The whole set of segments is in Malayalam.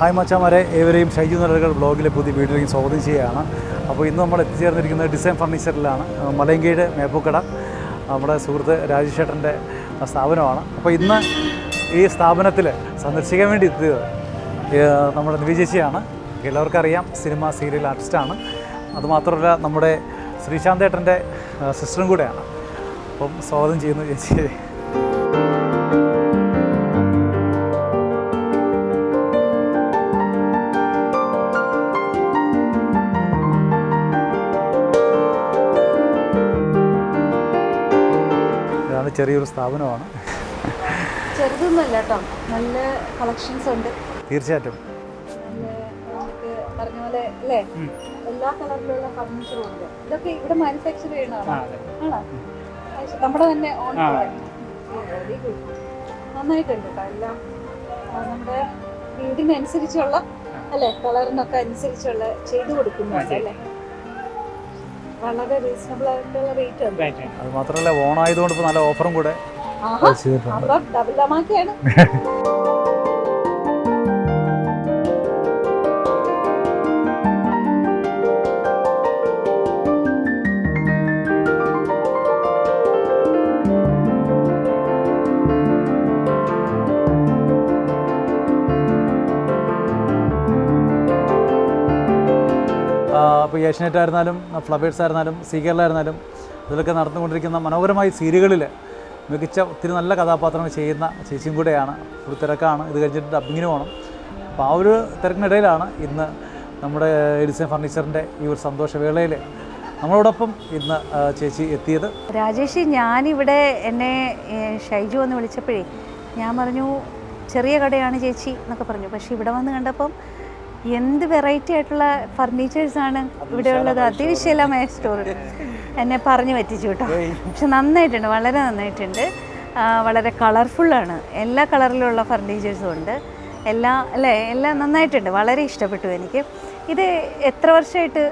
ഹായ് മച്ചാമാരെ, ഏവരെയും ഷൈജു നരകൾ ബ്ലോഗിലെ പുതിയ വീഡിയോയിലേക്ക് സ്വാഗതം ചെയ്യുകയാണ്. അപ്പോൾ ഇന്ന് നമ്മൾ എത്തിച്ചേർന്നിരിക്കുന്നത് ഡിസൈൻ ഫർണിച്ചറിലാണ്. മലയങ്കീട് മേപ്പൂക്കട നമ്മുടെ സുഹൃത്ത് രാജേഷ് ചേട്ടൻ്റെ സ്ഥാപനമാണ്. അപ്പോൾ ഇന്ന് ഈ സ്ഥാപനത്തിൽ സന്ദർശിക്കാൻ വേണ്ടി എത്തിയത് നമ്മുടെ നിവി ചേച്ചിയാണ്. എല്ലാവർക്കും അറിയാം, സിനിമ സീരിയൽ ആർട്ടിസ്റ്റാണ്. അതുമാത്രമല്ല നമ്മുടെ ശ്രീശാന്തേട്ടൻ്റെ സിസ്റ്ററും കൂടെയാണ്. അപ്പം സ്വാഗതം ചെയ്യുന്നു ചേച്ചി. ചെറിയൊരു സ്ഥാപനമാണ്, ചെറുതൊന്നുമല്ല കേട്ടോ, നല്ല കളക്ഷൻസ് ഉണ്ട്. തീർച്ചയായിട്ടും പറഞ്ഞ പോലെ അല്ലേ, എല്ലാ കളറിലുള്ള ഫർണിച്ചറും ഉണ്ട്. ഇതൊക്കെ ഇവിടെ മാനുഫാക്ചർ ചെയ്യുന്നതാണോ? ആണോ? നമ്മുടെ തന്നെ ഓൺ വെരി ഗുഡ്, നന്നായിട്ടുണ്ട് കേട്ടോ. എല്ലാം നമ്മുടെ വീടിനനുസരിച്ചുള്ള അല്ലേ, കളറിനൊക്കെ അനുസരിച്ചുള്ള ചെയ്തു കൊടുക്കുന്നുണ്ട് അല്ലേ. വളരെ റീസണബിൾ ആയിട്ടുള്ള റേറ്റ് ഉണ്ട്. അത് മാത്രമല്ല, ഓണായതുകൊണ്ട് ഇപ്പോൾ നല്ല ഓഫറും കൂടെ ഡബിൾ ഡമാക്കിയാണ്. ഇപ്പോൾ ഏഷ്യനെറ്റ് ആയിരുന്നാലും ഫ്ലവേഴ്സ് ആയിരുന്നാലും സീരിയലായിരുന്നാലും ഇതിലൊക്കെ നടന്നുകൊണ്ടിരിക്കുന്ന മനോഹരമായ സീരിയലുകളിൽ മികച്ച ഒത്തിരി നല്ല കഥാപാത്രങ്ങൾ ചെയ്യുന്ന ചേച്ചിയും കൂടെയാണ്. ഒരു തിരക്കാണ്, ഇത് കഴിഞ്ഞിട്ട് ഡബ്ബിങ്ങിന് പോകണം. അപ്പോൾ ആ ഒരു തിരക്കിനിടയിലാണ് ഇന്ന് നമ്മുടെ ഡിസൈൻ ഫർണിച്ചറിൻ്റെ ഈ ഒരു സന്തോഷവേളയിൽ നമ്മളോടൊപ്പം ഇന്ന് ചേച്ചി എത്തിയത്. രാജേഷ്, ഞാനിവിടെ എന്നെ ഷൈജു എന്ന് വിളിച്ചപ്പോഴേ ഞാൻ പറഞ്ഞു ചെറിയ കടയാണ് ചേച്ചി എന്നൊക്കെ പറഞ്ഞു. പക്ഷേ ഇവിടെ വന്ന് കണ്ടപ്പം എന്ത് വെറൈറ്റി ആയിട്ടുള്ള ഫർണിച്ചേഴ്സാണ് ഇവിടെ ഉള്ളത്. അതിവിശാലമായ സ്റ്റോർ എന്നെ പറഞ്ഞു പറ്റിച്ചു കേട്ടോ. പക്ഷെ നന്നായിട്ടുണ്ട്, വളരെ നന്നായിട്ടുണ്ട്. വളരെ കളർഫുള്ളാണ്. എല്ലാ കളറിലുള്ള ഫർണിച്ചേഴ്സും ഉണ്ട്. എല്ലാം നന്നായിട്ടുണ്ട്. വളരെ ഇഷ്ടപ്പെട്ടു എനിക്ക്. ഇത് എത്ര വർഷമായിട്ട്?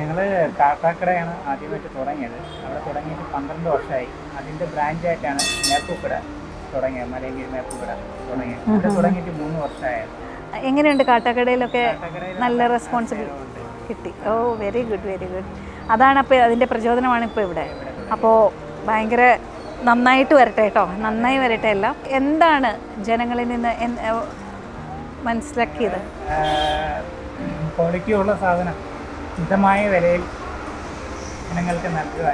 ഞങ്ങൾ കാട്ടാക്കടയാണ് ആദ്യമായിട്ട് തുടങ്ങിയത്. അവിടെ തുടങ്ങിയിട്ട് 12 വർഷമായി. അതിൻ്റെ ബ്രാഞ്ചായിട്ടാണ് മേപ്പൂക്കട തുടങ്ങിയത്. മലയങ്കീട് മേപ്പൂക്കട തുടങ്ങിയത്. ഇവിടെ തുടങ്ങിയിട്ട് 3 വർഷമായിരുന്നു. എങ്ങനെയുണ്ട് കാട്ടാക്കടയിലൊക്കെ? നല്ല റെസ്പോൺസിബിൾ കിട്ടി. ഓ വെരി ഗുഡ്, വെരി ഗുഡ്. അതാണ് അപ്പോൾ അതിൻ്റെ പ്രചോദനമാണ് ഇപ്പോൾ ഇവിടെ. അപ്പോൾ ഭയങ്കര നന്നായിട്ട് വരട്ടെ കേട്ടോ, നന്നായി വരട്ടെ എല്ലാം. എന്താണ് ജനങ്ങളിൽ നിന്ന് മനസ്സിലാക്കിയത്? ക്വാളിറ്റി ഉള്ള സാധനം മിതമായ വിലയിൽ ജനങ്ങൾക്ക് നൽകുക,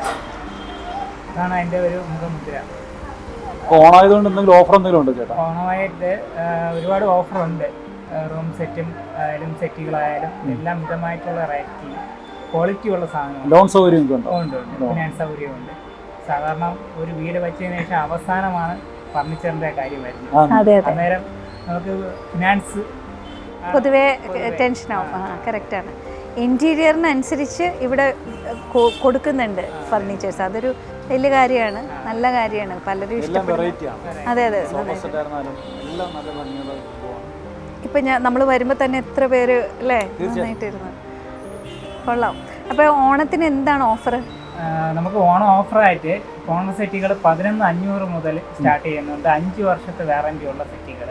അതാണ് അതിൻ്റെ ഒരു മുഖമുദ്ര. ഓണായതുകൊണ്ട് എന്തെങ്കിലും ഓഫർ എന്തെങ്കിലും ഉണ്ട് ചേട്ടാ? ഓണമായിട്ട് ഒരുപാട് ഓഫറുണ്ട്. റൂം സെറ്റും ആയാലും സെറ്റുകളായാലും എല്ലാം മിതമായിട്ടുള്ള റേറ്റിൽ ക്വാളിറ്റി ഉള്ള സാധനങ്ങൾ. ലോൺ സൗകര്യം ഉണ്ട്, ഫിനാൻസ് സൗകര്യമുണ്ട്. സാധാരണ ഒരു വീട് വെച്ചതിന് ശേഷം അവസാനമാണ് ഫർണിച്ചറിൻ്റെ കാര്യം വരുന്നത്. അന്നേരം നമുക്ക് ഫിനാൻസ് പൊതുവേ ടെൻഷനാവും. കറക്റ്റാണ്. ഇൻറ്റീരിയറിനനുസരിച്ച് ഇവിടെ കൊടുക്കുന്നുണ്ട് ഫർണിച്ചേഴ്സ്. അതൊരു വലിയ കാര്യമാണ്, നല്ല കാര്യമാണ്. പലരും ഇഷ്ടപ്പെടും. അതെ. ഇപ്പം നമ്മൾ വരുമ്പോൾ തന്നെ എത്ര പേര് അല്ലേ നന്നായിട്ടിരുന്നു. കൊള്ളാം. അപ്പോൾ ഓണത്തിന് എന്താണ് ഓഫർ? നമുക്ക് ഓണം ഓഫറായിട്ട് കോർണർ സെറ്റുകൾ 11,500 മുതൽ സ്റ്റാർട്ട് ചെയ്യുന്നുണ്ട്. 5 വർഷത്തെ വാറൻറ്റി ഉള്ള സെറ്റുകൾ.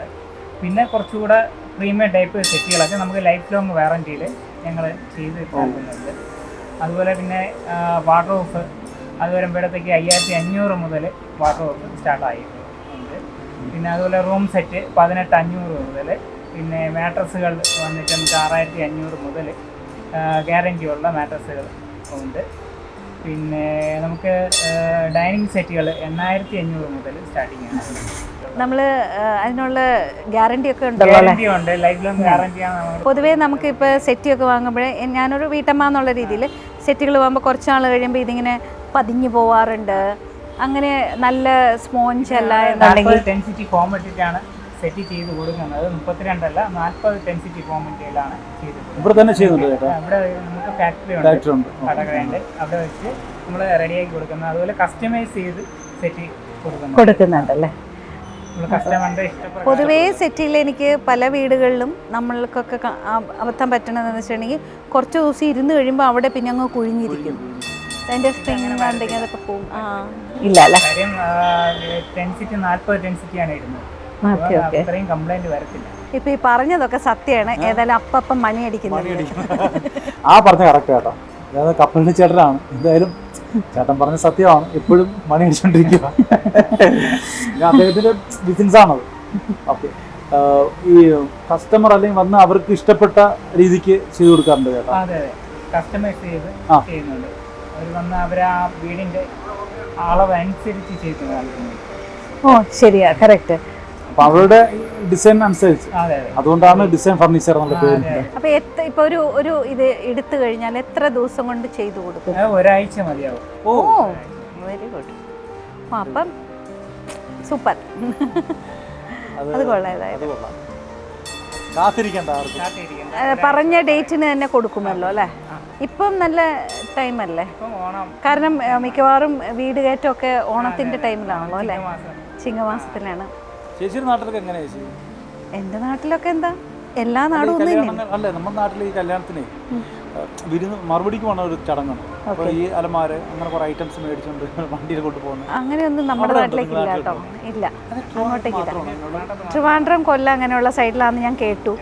പിന്നെ കുറച്ചുകൂടെ പ്രീമിയം ടൈപ്പ് സെറ്റുകളൊക്കെ നമുക്ക് ലൈഫ് ലോങ് വാറൻറ്റിയിൽ ഞങ്ങൾ ചെയ്ത് കൊടുക്കുന്നുണ്ട്. അതുപോലെ പിന്നെ വാർഡ്രോബ് അത് വരുമ്പോഴത്തേക്ക് 5,500 മുതൽ വാർഡ്രോബ് സ്റ്റാർട്ടായിട്ടുണ്ട്. പിന്നെ അതുപോലെ റൂം സെറ്റ് 18,500 മുതൽ. പിന്നെ മാട്രസുകൾ വന്നിട്ട് നമുക്ക് 6,500 മുതൽ ഗ്യാരൻറ്റി ഉള്ള മാട്രസുകൾ ഉണ്ട്. പിന്നെ നമുക്ക് ഡൈനിങ് സെറ്റുകൾ 8,500 മുതൽ സ്റ്റാർട്ടിങ് ആണ്. നമ്മൾ അതിനുള്ള ഗ്യാരണ്ടി ഒക്കെ ഉണ്ടല്ലോ? ഗ്യാരണ്ടി ഉണ്ട്, ലൈഫ് ലോങ് ഗ്യാരണ്ടിയാണ്. പൊതുവേ നമുക്കിപ്പോൾ സെറ്റൊക്കെ വാങ്ങുമ്പോഴേ, ഞാനൊരു വീട്ടമ്മ എന്നുള്ള രീതിയിൽ സെറ്റുകൾ വാങ്ങുമ്പോൾ കുറച്ച് നാൾ കഴിയുമ്പോൾ ഇതിങ്ങനെ പതിഞ്ഞു പോവാറുണ്ട്. അങ്ങനെ നല്ല സ്പോഞ്ച് അല്ല എന്നുണ്ടെങ്കിൽ ഡെൻസിറ്റി ഫോം ഇട്ടിട്ടാണ് സെറ്റ് ചെയ്ത് കൊടുക്കുന്നത്. 32 അല്ല 40 ഡെൻസിറ്റി ഫോമിൻ്റെയിലാണ് ചെയ്ത് കൊടുക്കുന്നത്. ഇവിടെ നമുക്ക് ഫാക്ടറി ഉണ്ട്, കടകളുണ്ട്. അവിടെ വെച്ച് നമ്മൾ റെഡിയാക്കി കൊടുക്കുന്നത്. അതുപോലെ കസ്റ്റമൈസ് ചെയ്ത് സെറ്റ് കൊടുക്കുന്നുണ്ടല്ലേ. കസ്റ്റമറിൻ്റെ ഇഷ്ടപ്പെട്ട പൊതുവേ സെറ്റിൽ എനിക്ക് പല വീടുകളിലും നമ്മൾക്കൊക്കെ അബദ്ധം പറ്റണതെന്ന് വെച്ചിട്ടുണ്ടെങ്കിൽ കുറച്ച് ദിവസം ഇരുന്ന് കഴിയുമ്പോൾ അവിടെ പിന്നെ അങ്ങ് കുഴിഞ്ഞിരിക്കും. അതിൻ്റെ സ്പ്രിങ് ഉണ്ടെങ്കിൽ അതൊക്കെ പോകും. ഇല്ല അല്ലേ? കാര്യം ഡെൻസിറ്റി 40 ഡെൻസിറ്റിയാണ് ഇടുന്നത്. Okay okay. അത്രയും കംപ്ലൈന്റ് വരത്തില്ല. ഇപ്പൊ ഈ പറഞ്ഞതൊക്കെ സത്യമാണ്. ഏതായാലും അപ്പം മണി അടിക്കുന്നത്. ആ പറഞ്ഞ കറക്റ്റ് കേട്ടോ. അതായത് കപ്പലിന്റെ ചേട്ടനാണ്. എന്തായാലും ചേട്ടൻ പറഞ്ഞ സത്യമാണ്. എപ്പോഴും മണി അടിച്ചോണ്ടിരിക്കുക. അദ്ദേഹത്തിന്റെ ബിസിനസ് ആണത്. ഓക്കെ. ഈ കസ്റ്റമർ അല്ലെങ്കിൽ വന്ന് അവർക്ക് ഇഷ്ടപ്പെട്ട രീതിക്ക് ചെയ്തു കൊടുക്കാറുണ്ട് ചേട്ടാ? അതെ അതെ, കസ്റ്റമൈസ് ചെയ്ത് ചെയ്യുന്നുണ്ട്. അവർ വന്ന് അവർ ആ വീടിന്റെ അളവ് അനുസരിച്ച് ചെയ്ത് നൽകുന്നു. ഓ ശരിയാ, കറക്റ്റ്. അപ്പൊ അവരുടെ ഡിസൈൻ അനുസരിച്ച്. അതെ അതെ, അതുകൊണ്ടാണ് ഡിസൈൻ ഫർണിച്ചർ എന്നുള്ള പേര്. അപ്പൊ ഇപ്പൊ ഒരു ഇത് എടുത്തു കഴിഞ്ഞാൽ എത്ര ദിവസം കൊണ്ട് ചെയ്തു കൊടുക്കും? ഒരാഴ്ച മതിയാവും. ഓ വെരി ഗുഡ്. അപ്പം സൂപ്പർ. അത് കൊള്ളാം. കാത്തിരിക്കണ്ട, പറഞ്ഞ ഡേറ്റിന് തന്നെ കൊടുക്കുമല്ലോ അല്ലേ? ഇപ്പം നല്ല ടൈമല്ലേ? കാരണം മിക്കവാറും വീട് കയറ്റമൊക്കെ ഓണത്തിന്റെ ടൈമിലാണല്ലോ അല്ലേ? ചിങ്ങമാസത്തിലാണ്. ചേച്ചിയുടെ നാട്ടിലൊക്കെ എങ്ങനെയാ ചേച്ചി? എന്റെ നാട്ടിലൊക്കെ എന്താ, എല്ലാ നാടും അല്ലേ? നമ്മുടെ നാട്ടിൽ ഈ കല്യാണത്തിനെ വിരുന്ന് മറുപടിക്ക് പോണ ഒരു ചടങ്ങാണ്. അപ്പൊ ഈ അലമാര് അങ്ങനെ കുറെ ഐറ്റംസ് മേടിച്ചോണ്ട് വണ്ടിയിൽ കൊണ്ടുപോകുന്നു. അങ്ങനെയൊന്നും നമ്മുടെ നാട്ടിലേക്ക് ഇല്ല കേട്ടോ. ഇല്ല, അങ്ങോട്ടേക്കില്ല. ട്രിവാൻഡ്രം, കൊല്ലം അങ്ങനെയുള്ള സൈഡിലാണെന്ന് ഞാൻ കേട്ടു.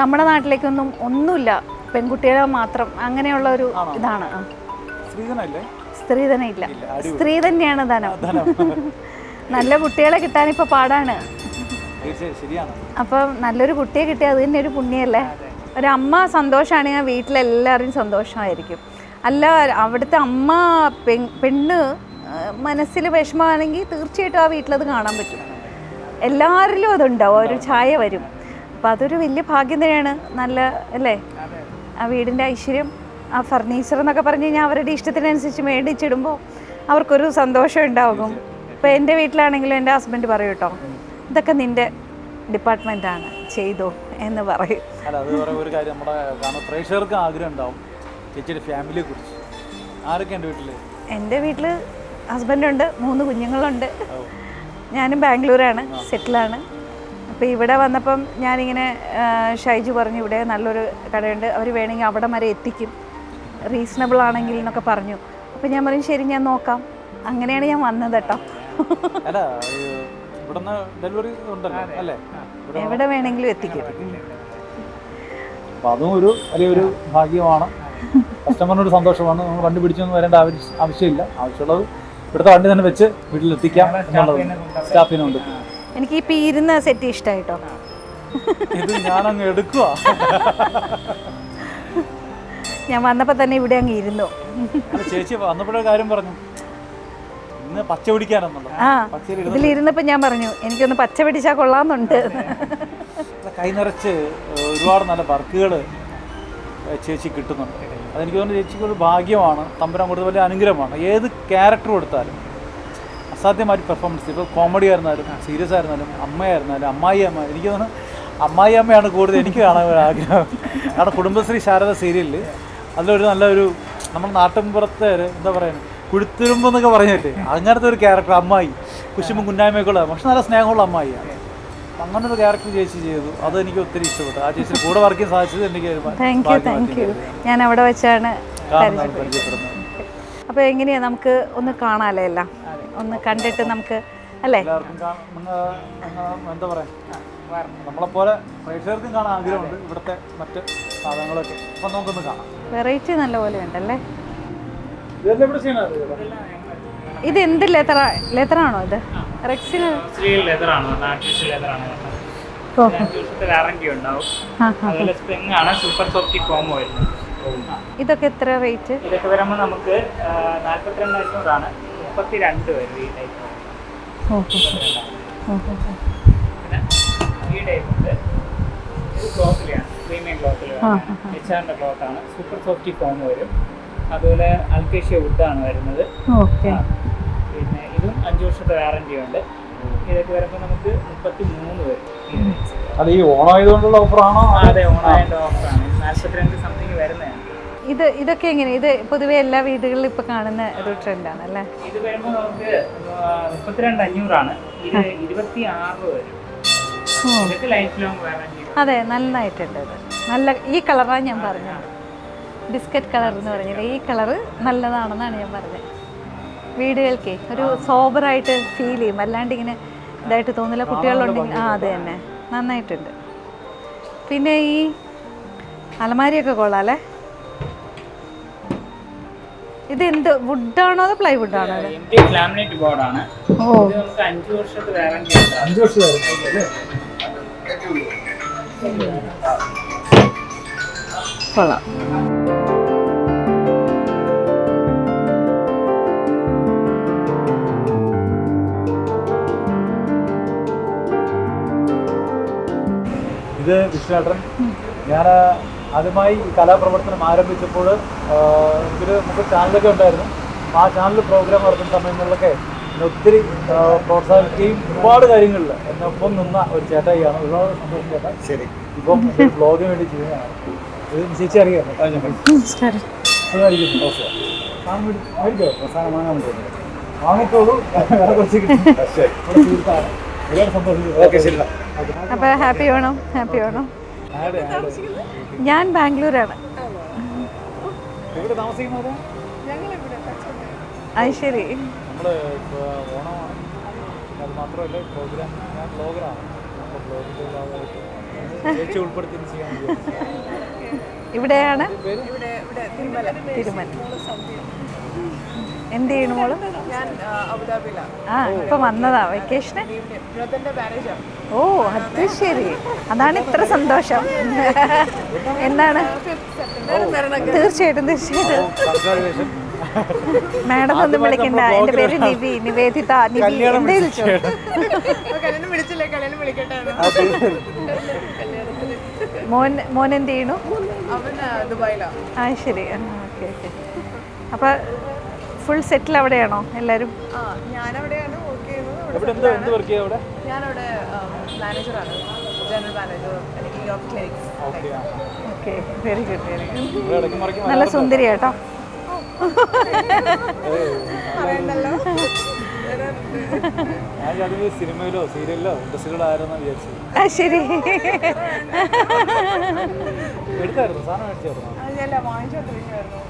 നമ്മുടെ നാട്ടിലേക്കൊന്നും ഒന്നുമില്ല. പെൺകുട്ടികളെ മാത്രം അങ്ങനെയുള്ള ഒരു ഇതാണ്. സ്ത്രീധനം ഇല്ല. സ്ത്രീ തന്നെയാണ് ധനം. നല്ല കുട്ടികളെ കിട്ടാനിപ്പോ പാടാണ്. അപ്പം നല്ലൊരു കുട്ടിയെ കിട്ടിയാൽ അത് തന്നെ ഒരു പുണ്യല്ലേ? ഒരമ്മ സന്തോഷമാണെങ്കിൽ വീട്ടിലെല്ലാവരും സന്തോഷമായിരിക്കും. അല്ല, അവിടുത്തെ അമ്മ പെണ്ണ് മനസ്സിൽ വിഷമമാണെങ്കിൽ തീർച്ചയായിട്ടും ആ വീട്ടിലത് കാണാൻ പറ്റും. എല്ലാവരിലും അതുണ്ടാവും, ഒരു ഛായ വരും. അപ്പം അതൊരു വലിയ ഭാഗ്യം തന്നെയാണ്. നല്ല അല്ലേ? ആ വീടിൻ്റെ ഐശ്വര്യം, ആ ഫർണിച്ചർ എന്നൊക്കെ പറഞ്ഞു കഴിഞ്ഞാൽ അവരുടെ ഇഷ്ടത്തിനനുസരിച്ച് മേടിച്ചിടുമ്പോൾ അവർക്കൊരു സന്തോഷം ഉണ്ടാകും. ഇപ്പോൾ എൻ്റെ വീട്ടിലാണെങ്കിലും എൻ്റെ ഹസ്ബൻഡ് പറയും കേട്ടോ, ഇതൊക്കെ നിൻ്റെ ഡിപ്പാർട്ട്മെൻറ്റാണ്, ചെയ്തോ എന്ന് പറയും. അല്ല, അത് ഒരു കാര്യം നമ്മുടെ പ്രേക്ഷകർക്ക് ആഗ്രഹം ഉണ്ടാവും ചേച്ചിയുടെ ഫാമിലിയെ കുറിച്ച്. ആരൊക്കെ എൻ്റെ വീട്ടിൽ? എൻ്റെ വീട്ടിൽ ഹസ്ബൻഡുണ്ട്, 3 കുഞ്ഞുങ്ങളുണ്ട്. ഞാനും ബാംഗ്ലൂരാണ്, സെറ്റിലാണ്. അപ്പോൾ ഇവിടെ വന്നപ്പം ഞാനിങ്ങനെ ഷൈജു പറഞ്ഞു ഇവിടെ നല്ലൊരു കടയുണ്ട്, അവർ വേണമെങ്കിൽ അവിടെ വരെ എത്തിക്കും, റീസണബിൾ ആണെങ്കിൽ എന്നൊക്കെ പറഞ്ഞു. അപ്പോൾ ഞാൻ പറയും ശരി, ഞാൻ നോക്കാം. അങ്ങനെയാണ് ഞാൻ വന്നത് കേട്ടോ. അല്ല, ഡെലിവറി ഉണ്ടല്ലോ അല്ലേ? എവിടെ വേണമെങ്കിലും എത്തിക്കും. അപ്പോൾ അതും ഒരു വലിയൊരു ഭാഗ്യമാണ്. കസ്റ്റമറിനൊരു സന്തോഷമാണ്. നമ്മൾ വണ്ടി പിടിച്ചൊന്നും വരേണ്ട ആവശ്യമില്ല. ആവശ്യമുള്ളത് ഇവിടുത്തെ വണ്ടി തന്നെ വെച്ച് വീട്ടിലെത്തിക്കാം എന്നുള്ളത് സ്റ്റാഫിനുണ്ട്. എനിക്ക് ഈ ഇരുന്ന സെറ്റ് ഇഷ്ടമായിട്ടോ. ഇത് ഞാനങ്ങ് എടുക്കുക. ഞാൻ വന്നപ്പോൾ തന്നെ ഇവിടെ അങ്ങ് ഇരുന്നു. ചേച്ചി വന്നപ്പോഴൊരു കാര്യം പറഞ്ഞു, ഇന്ന് പച്ച പിടിക്കാനെന്നുള്ളത്. ഇതിലിരുന്നപ്പോൾ ഞാൻ പറഞ്ഞു എനിക്കൊന്ന് പച്ച പിടിച്ചാൽ കൊള്ളാമെന്നുണ്ട്. കൈ നിറച്ച് ഒരുപാട് നല്ല വർക്കുകൾ ചേച്ചി കിട്ടുന്നുണ്ട്. അതെനിക്ക് തോന്നുന്നു ചേച്ചിക്ക് ഒരു ഭാഗ്യമാണ്. തമ്പുരാൻ കൊടുത്ത വലിയ അനുഗ്രഹമാണ്. ഏത് ക്യാരക്ടർ കൊടുത്താലും അസാധ്യമായിട്ട് പെർഫോമൻസ്. ഇപ്പോൾ കോമഡി ആയിരുന്നാലും സീരിയസ് ആയിരുന്നാലും അമ്മയായിരുന്നാലും അമ്മായി അമ്മ, എനിക്ക് തോന്നുന്നു അമ്മായി അമ്മയാണ് കൂടുതൽ എനിക്ക് കാണാൻ ഒരു ആഗ്രഹം. കാരണം കുടുംബശ്രീ ശാരദ സീരിയലിൽ അതിലൊരു നല്ലൊരു നമ്മൾ നാട്ടിൻപുറത്തെ എന്താ പറയുക, കുഴുത്തുരുമ്പെന്നൊക്കെ പറഞ്ഞില്ലേ, അങ്ങനത്തെ ഒരു ക്യാരക്ടർ അമ്മായി. കുശുമ്പും കുന്നായ്മയൊക്കെയുള്ള പക്ഷെ നല്ല സ്നേഹമുള്ള അമ്മായിയാണ്. അങ്ങനൊരു ക്യാരക്ടർ ചേച്ചി ചെയ്തു. അത് എനിക്ക് ഒത്തിരി ഇഷ്ടപ്പെട്ടു. ആ ചേച്ചി കൂടെ വർക്ക് ചെയ്യാൻ സാധിച്ചത് എനിക്ക് ഞാൻ അവിടെ വെച്ചാണ് പരിചയപ്പെടുന്നത്. അപ്പോൾ എങ്ങനെയാ നമുക്ക് ഒന്ന് കാണാമല്ലോ, എല്ലാം ഒന്ന് കണ്ടിട്ട് നമുക്ക് അല്ലേ? എന്താ പറയാ, നമ്മളെപ്പോലെ പ്രേക്ഷകർക്കും കാണാൻ ആഗ്രഹമുണ്ട് ഇവിടുത്തെ മറ്റ് സാധനങ്ങളൊക്കെ. അപ്പം നമുക്കൊന്ന് കാണാം. വെറൈറ്റി നല്ല പോലെ ഉണ്ടല്ലേ? ഇതെല്ലാം ഇവിടെ ചെയ്യണത്. ഇത് എന്ത് ലെതറാണോ? ഇത് റെക്സിന് ഇതൊക്കെ എത്ര റേറ്റ്? ഇതൊക്കെ വരുമ്പോൾ നമുക്ക് 42,500 32 വരും ഈ ടൈപ്പ്. പിന്നെ ഈ ടൈപ്പ് ഉണ്ട്. ഇത് ക്ലോത്തിലാണ്, പ്രീമിയം ക്ലോത്തിലാണ്, HRന്റെ ക്ലോത്താണ്. സൂപ്പർ സോഫ്റ്റി ഫോം വരും. അതുപോലെ അൽക്കേഷ്യ വുഡാണ് വരുന്നത്. പിന്നെ ഇതും 5 വർഷത്തെ വാറന്റി ഉണ്ട്. ഇതൊക്കെ വരുമ്പോൾ നമുക്ക് 33 വരും. അല്ല, ഈ ഓണായതുകൊണ്ടുള്ള ഓഫറാണോ? അതെ, ഓണായതിൻ്റെ ഓഫറാണ്. 42 സംതിങ് വരുന്നതാണ്. ഇതൊക്കെ എങ്ങനെ? ഇത് പൊതുവെ എല്ലാ വീടുകളിലും ഇപ്പൊ കാണുന്ന ഒരു ട്രെൻഡാണ് അല്ലേ? ഇത് വരുമ്പോൾ നമുക്ക് 32,500 ഇത് 26 വരും. ഇതൊക്കെ ലൈഫ് ലോങ് വാറന്റി. അതെ, നന്നായിട്ടുണ്ട്. ഇത് നല്ല ഈ കളറാണ് ഞാൻ പറഞ്ഞത്, ബിസ്ക്കറ്റ് കളർ എന്ന് പറഞ്ഞില്ല, ഈ കളറ് നല്ലതാണെന്നാണ് ഞാൻ പറഞ്ഞത്. വീടുകൾക്ക് ഒരു സോബറായിട്ട് ഫീൽ ചെയ്യും. അല്ലാണ്ട് ഇങ്ങനെ ഇതായിട്ട് തോന്നില്ല. കുട്ടികളുണ്ടെങ്കിൽ അത് തന്നെ നന്നായിട്ടുണ്ട്. പിന്നെ ഈ അലമാരിയൊക്കെ കൊള്ളാം അല്ലേ? ഇത് എന്ത് വുഡാണോ അതോ പ്ലൈവുഡാണോ? ലാമിനേറ്റ് ബോർഡാണ്. ഓ, ഇത് നമുക്ക് 5 വർഷത്തെ വാറന്റി ഉണ്ട്. 5 വർഷമായിരുന്നു. കൊള്ളാം. ഇത് വിഷ്ണുവേട്ടൻ, ഞാൻ ആദ്യമായി ഈ കലാപ്രവർത്തനം ആരംഭിച്ചപ്പോൾ നമുക്ക് ചാനലൊക്കെ ഉണ്ടായിരുന്നു. ആ ചാനൽ പ്രോഗ്രാം നടത്തുന്ന സമയങ്ങളിലൊക്കെ എന്നെ ഒത്തിരി പ്രോത്സാഹിക്കുകയും ഒരുപാട് കാര്യങ്ങളിൽ എന്നെ ഒപ്പം നിന്ന ഒരു ചേട്ടായിയാണ്. ഒരുപാട് സന്തോഷം ചേട്ടാ. ശരി. ഇപ്പം ബ്ലോഗിന് വേണ്ടി ചെയ്യുന്നതാണ്. ഇത് ചേച്ചി അറിയാമോ? സുഖമായിരിക്കുന്നു. ഓക്കെ. സാധനം വാങ്ങാൻ വേണ്ടി വാങ്ങിക്കോളൂ. വേറെ കുറച്ച് കിട്ടും. സുഹൃത്താണ്. ഒരുപാട് സന്തോഷം. ഓക്കെ, ശരി. അപ്പോൾ ഹാപ്പി ഓണം. ഹാപ്പി ഓണം. ഞാൻ ബാംഗ്ലൂരാണ്. ഇവിടെ താമസിക്കുന്നത്? അത് ശരി. നമ്മൾ ഓണമാണ്. അത് മാത്രമല്ല പ്രോഗ്രാം, ഞാൻ ബ്ലോഗറാണ്. അപ്പോൾ ബ്ലോഗിൻ്റെ ഭാഗമായിട്ട് ചേച്ചി ഉൾപ്പെടുത്തി ചെയ്യാൻ ഇവിടെയാണ് തിരുമല. എന്ത് ചെയ്യണു മോള്? ആ, ഇപ്പൊ വന്നതാ വെക്കേഷന്. ഓ, അത് ശരി. അതാണ് ഇത്ര സന്തോഷം. എന്താണ്? തീർച്ചയായിട്ടും തീർച്ചയായിട്ടും. മാഡം ഒന്നും വിളിക്കണ്ട. എന്റെ പേര് നിവി, നിവേദിത. നിവി എന്തേ വിളിച്ചോ? മോൻ എന്ത് ചെയ്യണു? ആ, ശരി. Okay okay. അപ്പൊ ഫുൾ സെറ്റിൽ അവിടെയാണോ എല്ലാവരും? ഞാനവിടെയാണ് വർക്ക് ചെയ്യുന്നത്. ഞാനവിടെ മാനേജറാണ്, general manager of clinics. Okay, very good very good. നല്ല സുന്ദരി കേട്ടോ. പറയണ്ടല്ലോ. സിനിമയിലോ സീരിയലിലോ ഇൻഡസ്ട്രിയിലോ ആയിരുന്നു വിചാരിച്ചത്. ശരി. എടുത്തായിരുന്നു സാധനം മേടിച്ചായിരുന്നു? അതല്ല, വാങ്ങിച്ചോണ്ടിരിക്കുവായിരുന്നു.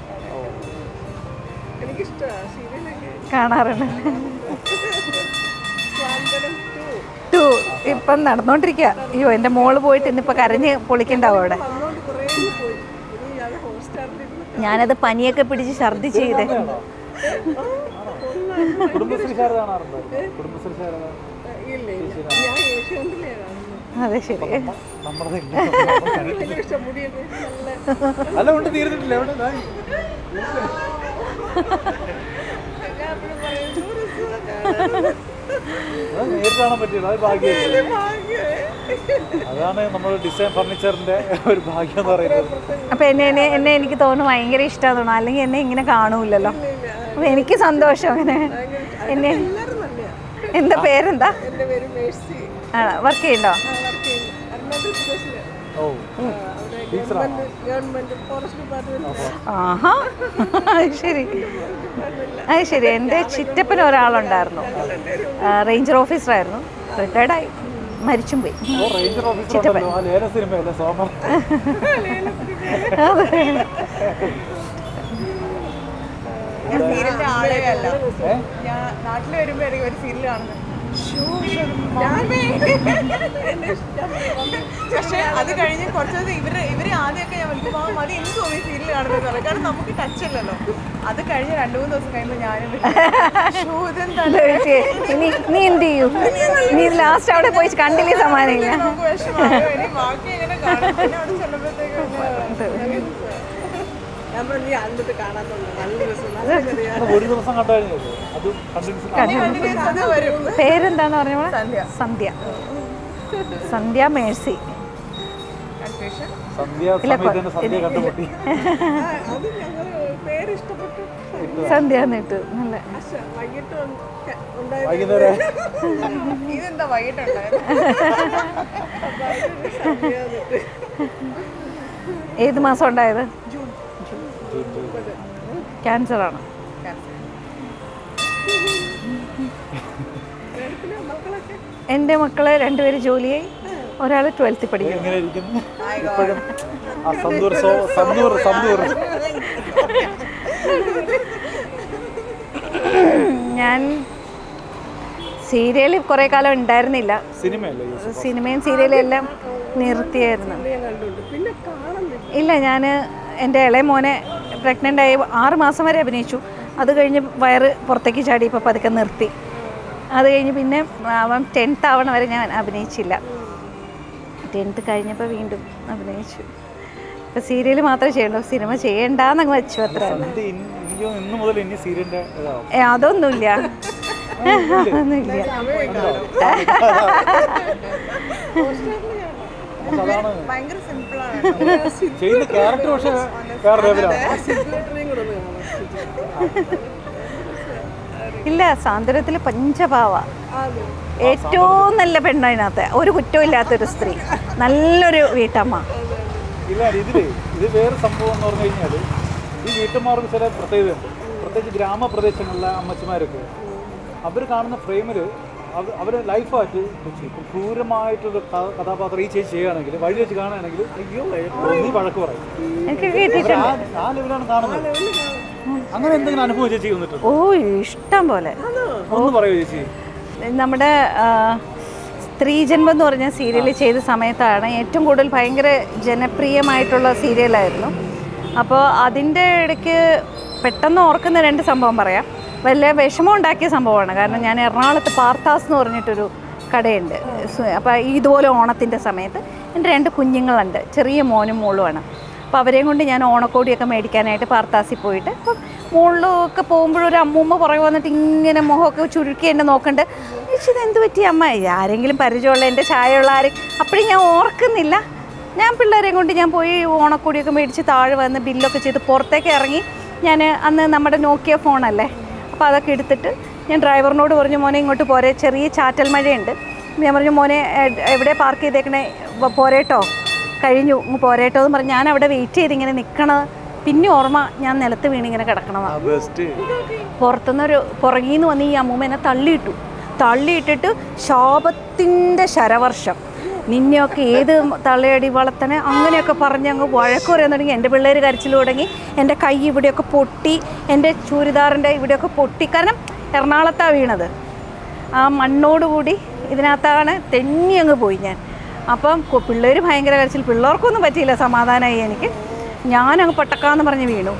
എനിക്കിഷ്ടമാണ് സീരിയലൊക്കെ കാണാറുണ്ട്. 2 ഇപ്പം നടന്നോണ്ടിരിക്കുക. അയ്യോ, എൻ്റെ മോള് പോയിട്ട് ഇന്നിപ്പോൾ കരഞ്ഞ് പൊളിക്കണ്ടാവും അവിടെ. ഞാനത് പനിയൊക്കെ പിടിച്ച് ഛർദ്ദിച്ച് ചെയ്തേ. അതെ ശരി. അല്ല, ഉണ്ട് തീർന്നിട്ടില്ല. നേരിട്ട് കാണാൻ പറ്റില്ല. അത് ഭാഗ്യമല്ലേ. അതാണ് നമ്മൾ ഡിസൈൻ ഫർണിച്ചറിന്റെ ഒരു ഭാഗ്യം എന്ന് പറയുന്നത്. അപ്പൊ എന്നെ എനിക്ക് തോന്നുന്നു ഭയങ്കര ഇഷ്ടമാണ് തോന്നുന്നു. അല്ലെങ്കിൽ എന്നെ ഇങ്ങനെ കാണൂലല്ലോ. അപ്പൊ എനിക്ക് സന്തോഷം അങ്ങനെ. എന്നെ എന്താ പേരെന്താ? ആണോ? വർക്ക് ചെയ്യണ്ടോ? ആഹാ, ശരി. അത് ശരി. എൻ്റെ ചിറ്റപ്പന് ഒരാളുണ്ടായിരുന്നു, റേഞ്ചർ ഓഫീസറായിരുന്നു. റിട്ടയർഡായി, മരിച്ചും പോയി. ചിറ്റപ്പൻ. സീരിയലിന്റെ ആളേ അല്ല. ഞാൻ നാട്ടിൽ വരുമ്പോ ഒരു സീരിയൽ കാണുന്നത്. പക്ഷെ അത് കഴിഞ്ഞ് കുറച്ച് ദിവസം ഇവര് ആദ്യമൊക്കെ ഞാൻ വിളിക്കുമ്പോൾ മതി എനിക്ക് തോന്നി സീരിയൽ കാണുന്നത് പറയാം. കാരണം നമുക്ക് ടച്ച് ഇല്ലല്ലോ. അത് കഴിഞ്ഞ് 2-3 ദിവസം കഴിയുമ്പോൾ ഞാനും നീ എന്ത് ചെയ്യും? നീ ലാസ്റ്റ് അവിടെ പോയി കണ്ടില്ലേ? സമാനമില്ല. നമുക്ക് വിഷമമായോ ഇനി ബാക്കി എങ്ങനെ കാണും? പിന്നെ അവിടെ ചെല്ലുമ്പോഴത്തേക്കും ഒരു ദിവസം കണ്ടായിരുന്നു. പേരെന്താന്ന് പറഞ്ഞ? സന്ധ്യ. സന്ധ്യ മേഴ്സി. സന്ധ്യ എന്നിട്ട് നല്ല ഇതെന്താ വൈകിട്ടുണ്ടായത്? ഏത് മാസം ഉണ്ടായത്? ക്യാൻസറാണ്. എൻ്റെ മക്കളെ 2 പേര് ജോലിയായി. ഒരാൾ 12th പഠിക്കും. ഞാൻ സീരിയൽ കുറേ കാലം ഉണ്ടായിരുന്നില്ല. സിനിമയല്ലേ സിനിമയും സീരിയലും എല്ലാം നിർത്തിയായിരുന്നു. ഇല്ല, ഞാൻ എൻ്റെ ഇളയ മോനെ പ്രഗ്നൻ്റ് ആയി 6 മാസം വരെ അഭിനയിച്ചു. അത് കഴിഞ്ഞ് വയറ് പുറത്തേക്ക് ചാടി ഇപ്പോൾ പതുക്കെ നിർത്തി. അത് കഴിഞ്ഞ് പിന്നെ അവൻ 10th ആവണ വരെ ഞാൻ അഭിനയിച്ചില്ല. 10th കഴിഞ്ഞപ്പോൾ വീണ്ടും അഭിനയിച്ചു. ഇപ്പം സീരിയൽ മാത്രമേ ചെയ്യണ്ടോ, സിനിമ ചെയ്യണ്ടെന്നങ്ങ് വെച്ചു. അത്ര അതൊന്നുമില്ല. ഭയങ്കര സിമ്പിളാണ്. ഇല്ല, സാന്ത്വനത്തിൽ പഞ്ചഭാവ ഏറ്റവും നല്ല പെണ്ണതിനകത്ത്, ഒരു കുറ്റവും ഇല്ലാത്തൊരു സ്ത്രീ, നല്ലൊരു വീട്ടമ്മ. ഇല്ല, ഇത് വേറെ സംഭവം എന്ന് പറഞ്ഞു കഴിഞ്ഞാൽ ഈ വീട്ടമ്മമാർക്ക് ചില പ്രത്യേകതയുണ്ട്. പ്രത്യേകിച്ച് ഗ്രാമപ്രദേശങ്ങളിലെ അമ്മച്ചിമാരൊക്കെ അവർ കാണുന്ന ഫ്രെയിമിൽ അവർ ലൈഫായിട്ട് ഇപ്പം ക്രൂരമായിട്ടൊരു കഥാപാത്രം ഈ ചേച്ചി ചെയ്യുകയാണെങ്കിൽ വഴി വെച്ച് കാണുകയാണെങ്കിൽ അയ്യോ നീ വഴക്ക് പറയും. ആ ലെവലാണ് കാണുന്നത്. അങ്ങനെ എന്തെങ്കിലും അനുഭവം ചേച്ചി വന്നിട്ടുണ്ട്? ഓ, ഇഷ്ടം പോലെ. ഒന്ന് പറയൂ ചേച്ചി. നമ്മുടെ സ്ത്രീജന്മം എന്ന് പറഞ്ഞ സീരിയൽ ചെയ്ത സമയത്താണ് ഏറ്റവും കൂടുതൽ ഭയങ്കര ജനപ്രിയമായിട്ടുള്ള സീരിയലായിരുന്നു. അപ്പോൾ അതിൻ്റെ ഇടയ്ക്ക് പെട്ടെന്ന് ഓർക്കുന്ന 2 സംഭവം പറയാം. വലിയ വിഷമം ഉണ്ടാക്കിയ സംഭവമാണ്. കാരണം ഞാൻ എറണാകുളത്ത് പാർത്താസ് എന്ന് പറഞ്ഞിട്ടൊരു കടയുണ്ട്. അപ്പോൾ ഇതുപോലെ ഓണത്തിൻ്റെ സമയത്ത് എൻ്റെ 2 കുഞ്ഞുങ്ങളുണ്ട്, ചെറിയ മോനും മോളുമാണ്. അപ്പോൾ അവരെയും കൊണ്ട് ഞാൻ ഓണക്കോടിയൊക്കെ മേടിക്കാനായിട്ട് പാർത്താസിൽ പോയിട്ട്, അപ്പം മുകളിലൊക്കെ പോകുമ്പോഴൊരു അമ്മൂമ്മ പുറകെ വന്നിട്ട് ഇങ്ങനെ മുഖമൊക്കെ ചുരുക്കി എന്നെ നോക്കണ്ട്. ഇത് എന്ത് പറ്റി അമ്മ, ആരെങ്കിലും പരിചയമുള്ള എൻ്റെ ചായയുള്ള ആരും അപ്പോഴും ഞാൻ ഓർക്കുന്നില്ല. ഞാൻ പിള്ളേരെയും കൊണ്ട് ഞാൻ പോയി ഓണക്കോടിയൊക്കെ മേടിച്ച് താഴെ വന്ന് ബില്ലൊക്കെ ചെയ്ത് പുറത്തേക്ക് ഇറങ്ങി. ഞാൻ അന്ന് നമ്മുടെ നോക്കിയ ഫോണല്ലേ, അപ്പോൾ അതൊക്കെ എടുത്തിട്ട് ഞാൻ ഡ്രൈവറിനോട് പറഞ്ഞു, മോനെ ഇങ്ങോട്ട് പോരെ, ചെറിയ ചാറ്റൽ മഴയുണ്ട്. ഞാൻ പറഞ്ഞു, മോനെ എവിടെ പാർക്ക് ചെയ്തേക്കണേ, പോരേട്ടോ, കഴിഞ്ഞു പോരേട്ടോ എന്ന് പറഞ്ഞ് ഞാൻ അവിടെ വെയിറ്റ് ചെയ്ത് ഇങ്ങനെ നിൽക്കണത്. പിന്നെ ഓർമ്മ ഞാൻ നിലത്ത് വീണിങ്ങനെ കിടക്കണതാണ്. പുറത്തുനിന്നൊരു പുറകിൽ നിന്ന് വന്ന് ഈ അമ്മൂമ്മ എന്നെ തള്ളിയിട്ടിട്ട് ശാപത്തിൻ്റെ ശരവർഷം, നിന്നെയൊക്കെ ഏത് തള്ളയടി വളർത്തണേ അങ്ങനെയൊക്കെ പറഞ്ഞ് അങ്ങ് വഴക്ക് പറയാൻ തുടങ്ങി. എൻ്റെ പിള്ളേർ കരച്ചിൽ തുടങ്ങി. എൻ്റെ കൈ ഇവിടെയൊക്കെ പൊട്ടി, എൻ്റെ ചുരിദാറിൻ്റെ ഇവിടെയൊക്കെ പൊട്ടി. കാരണം എറണാകുളത്താണ് വീണത്. ആ മണ്ണോടുകൂടി ഇതിനകത്താണ് തെന്നി അങ്ങ് പോയി ഞാൻ. അപ്പം പിള്ളേർ ഭയങ്കര കരച്ചിൽ, പിള്ളേർക്കൊന്നും പറ്റിയില്ല, സമാധാനമായി എനിക്ക്. ഞാനങ്ങ് പൊട്ടക്കാന്ന് പറഞ്ഞ് വീണു.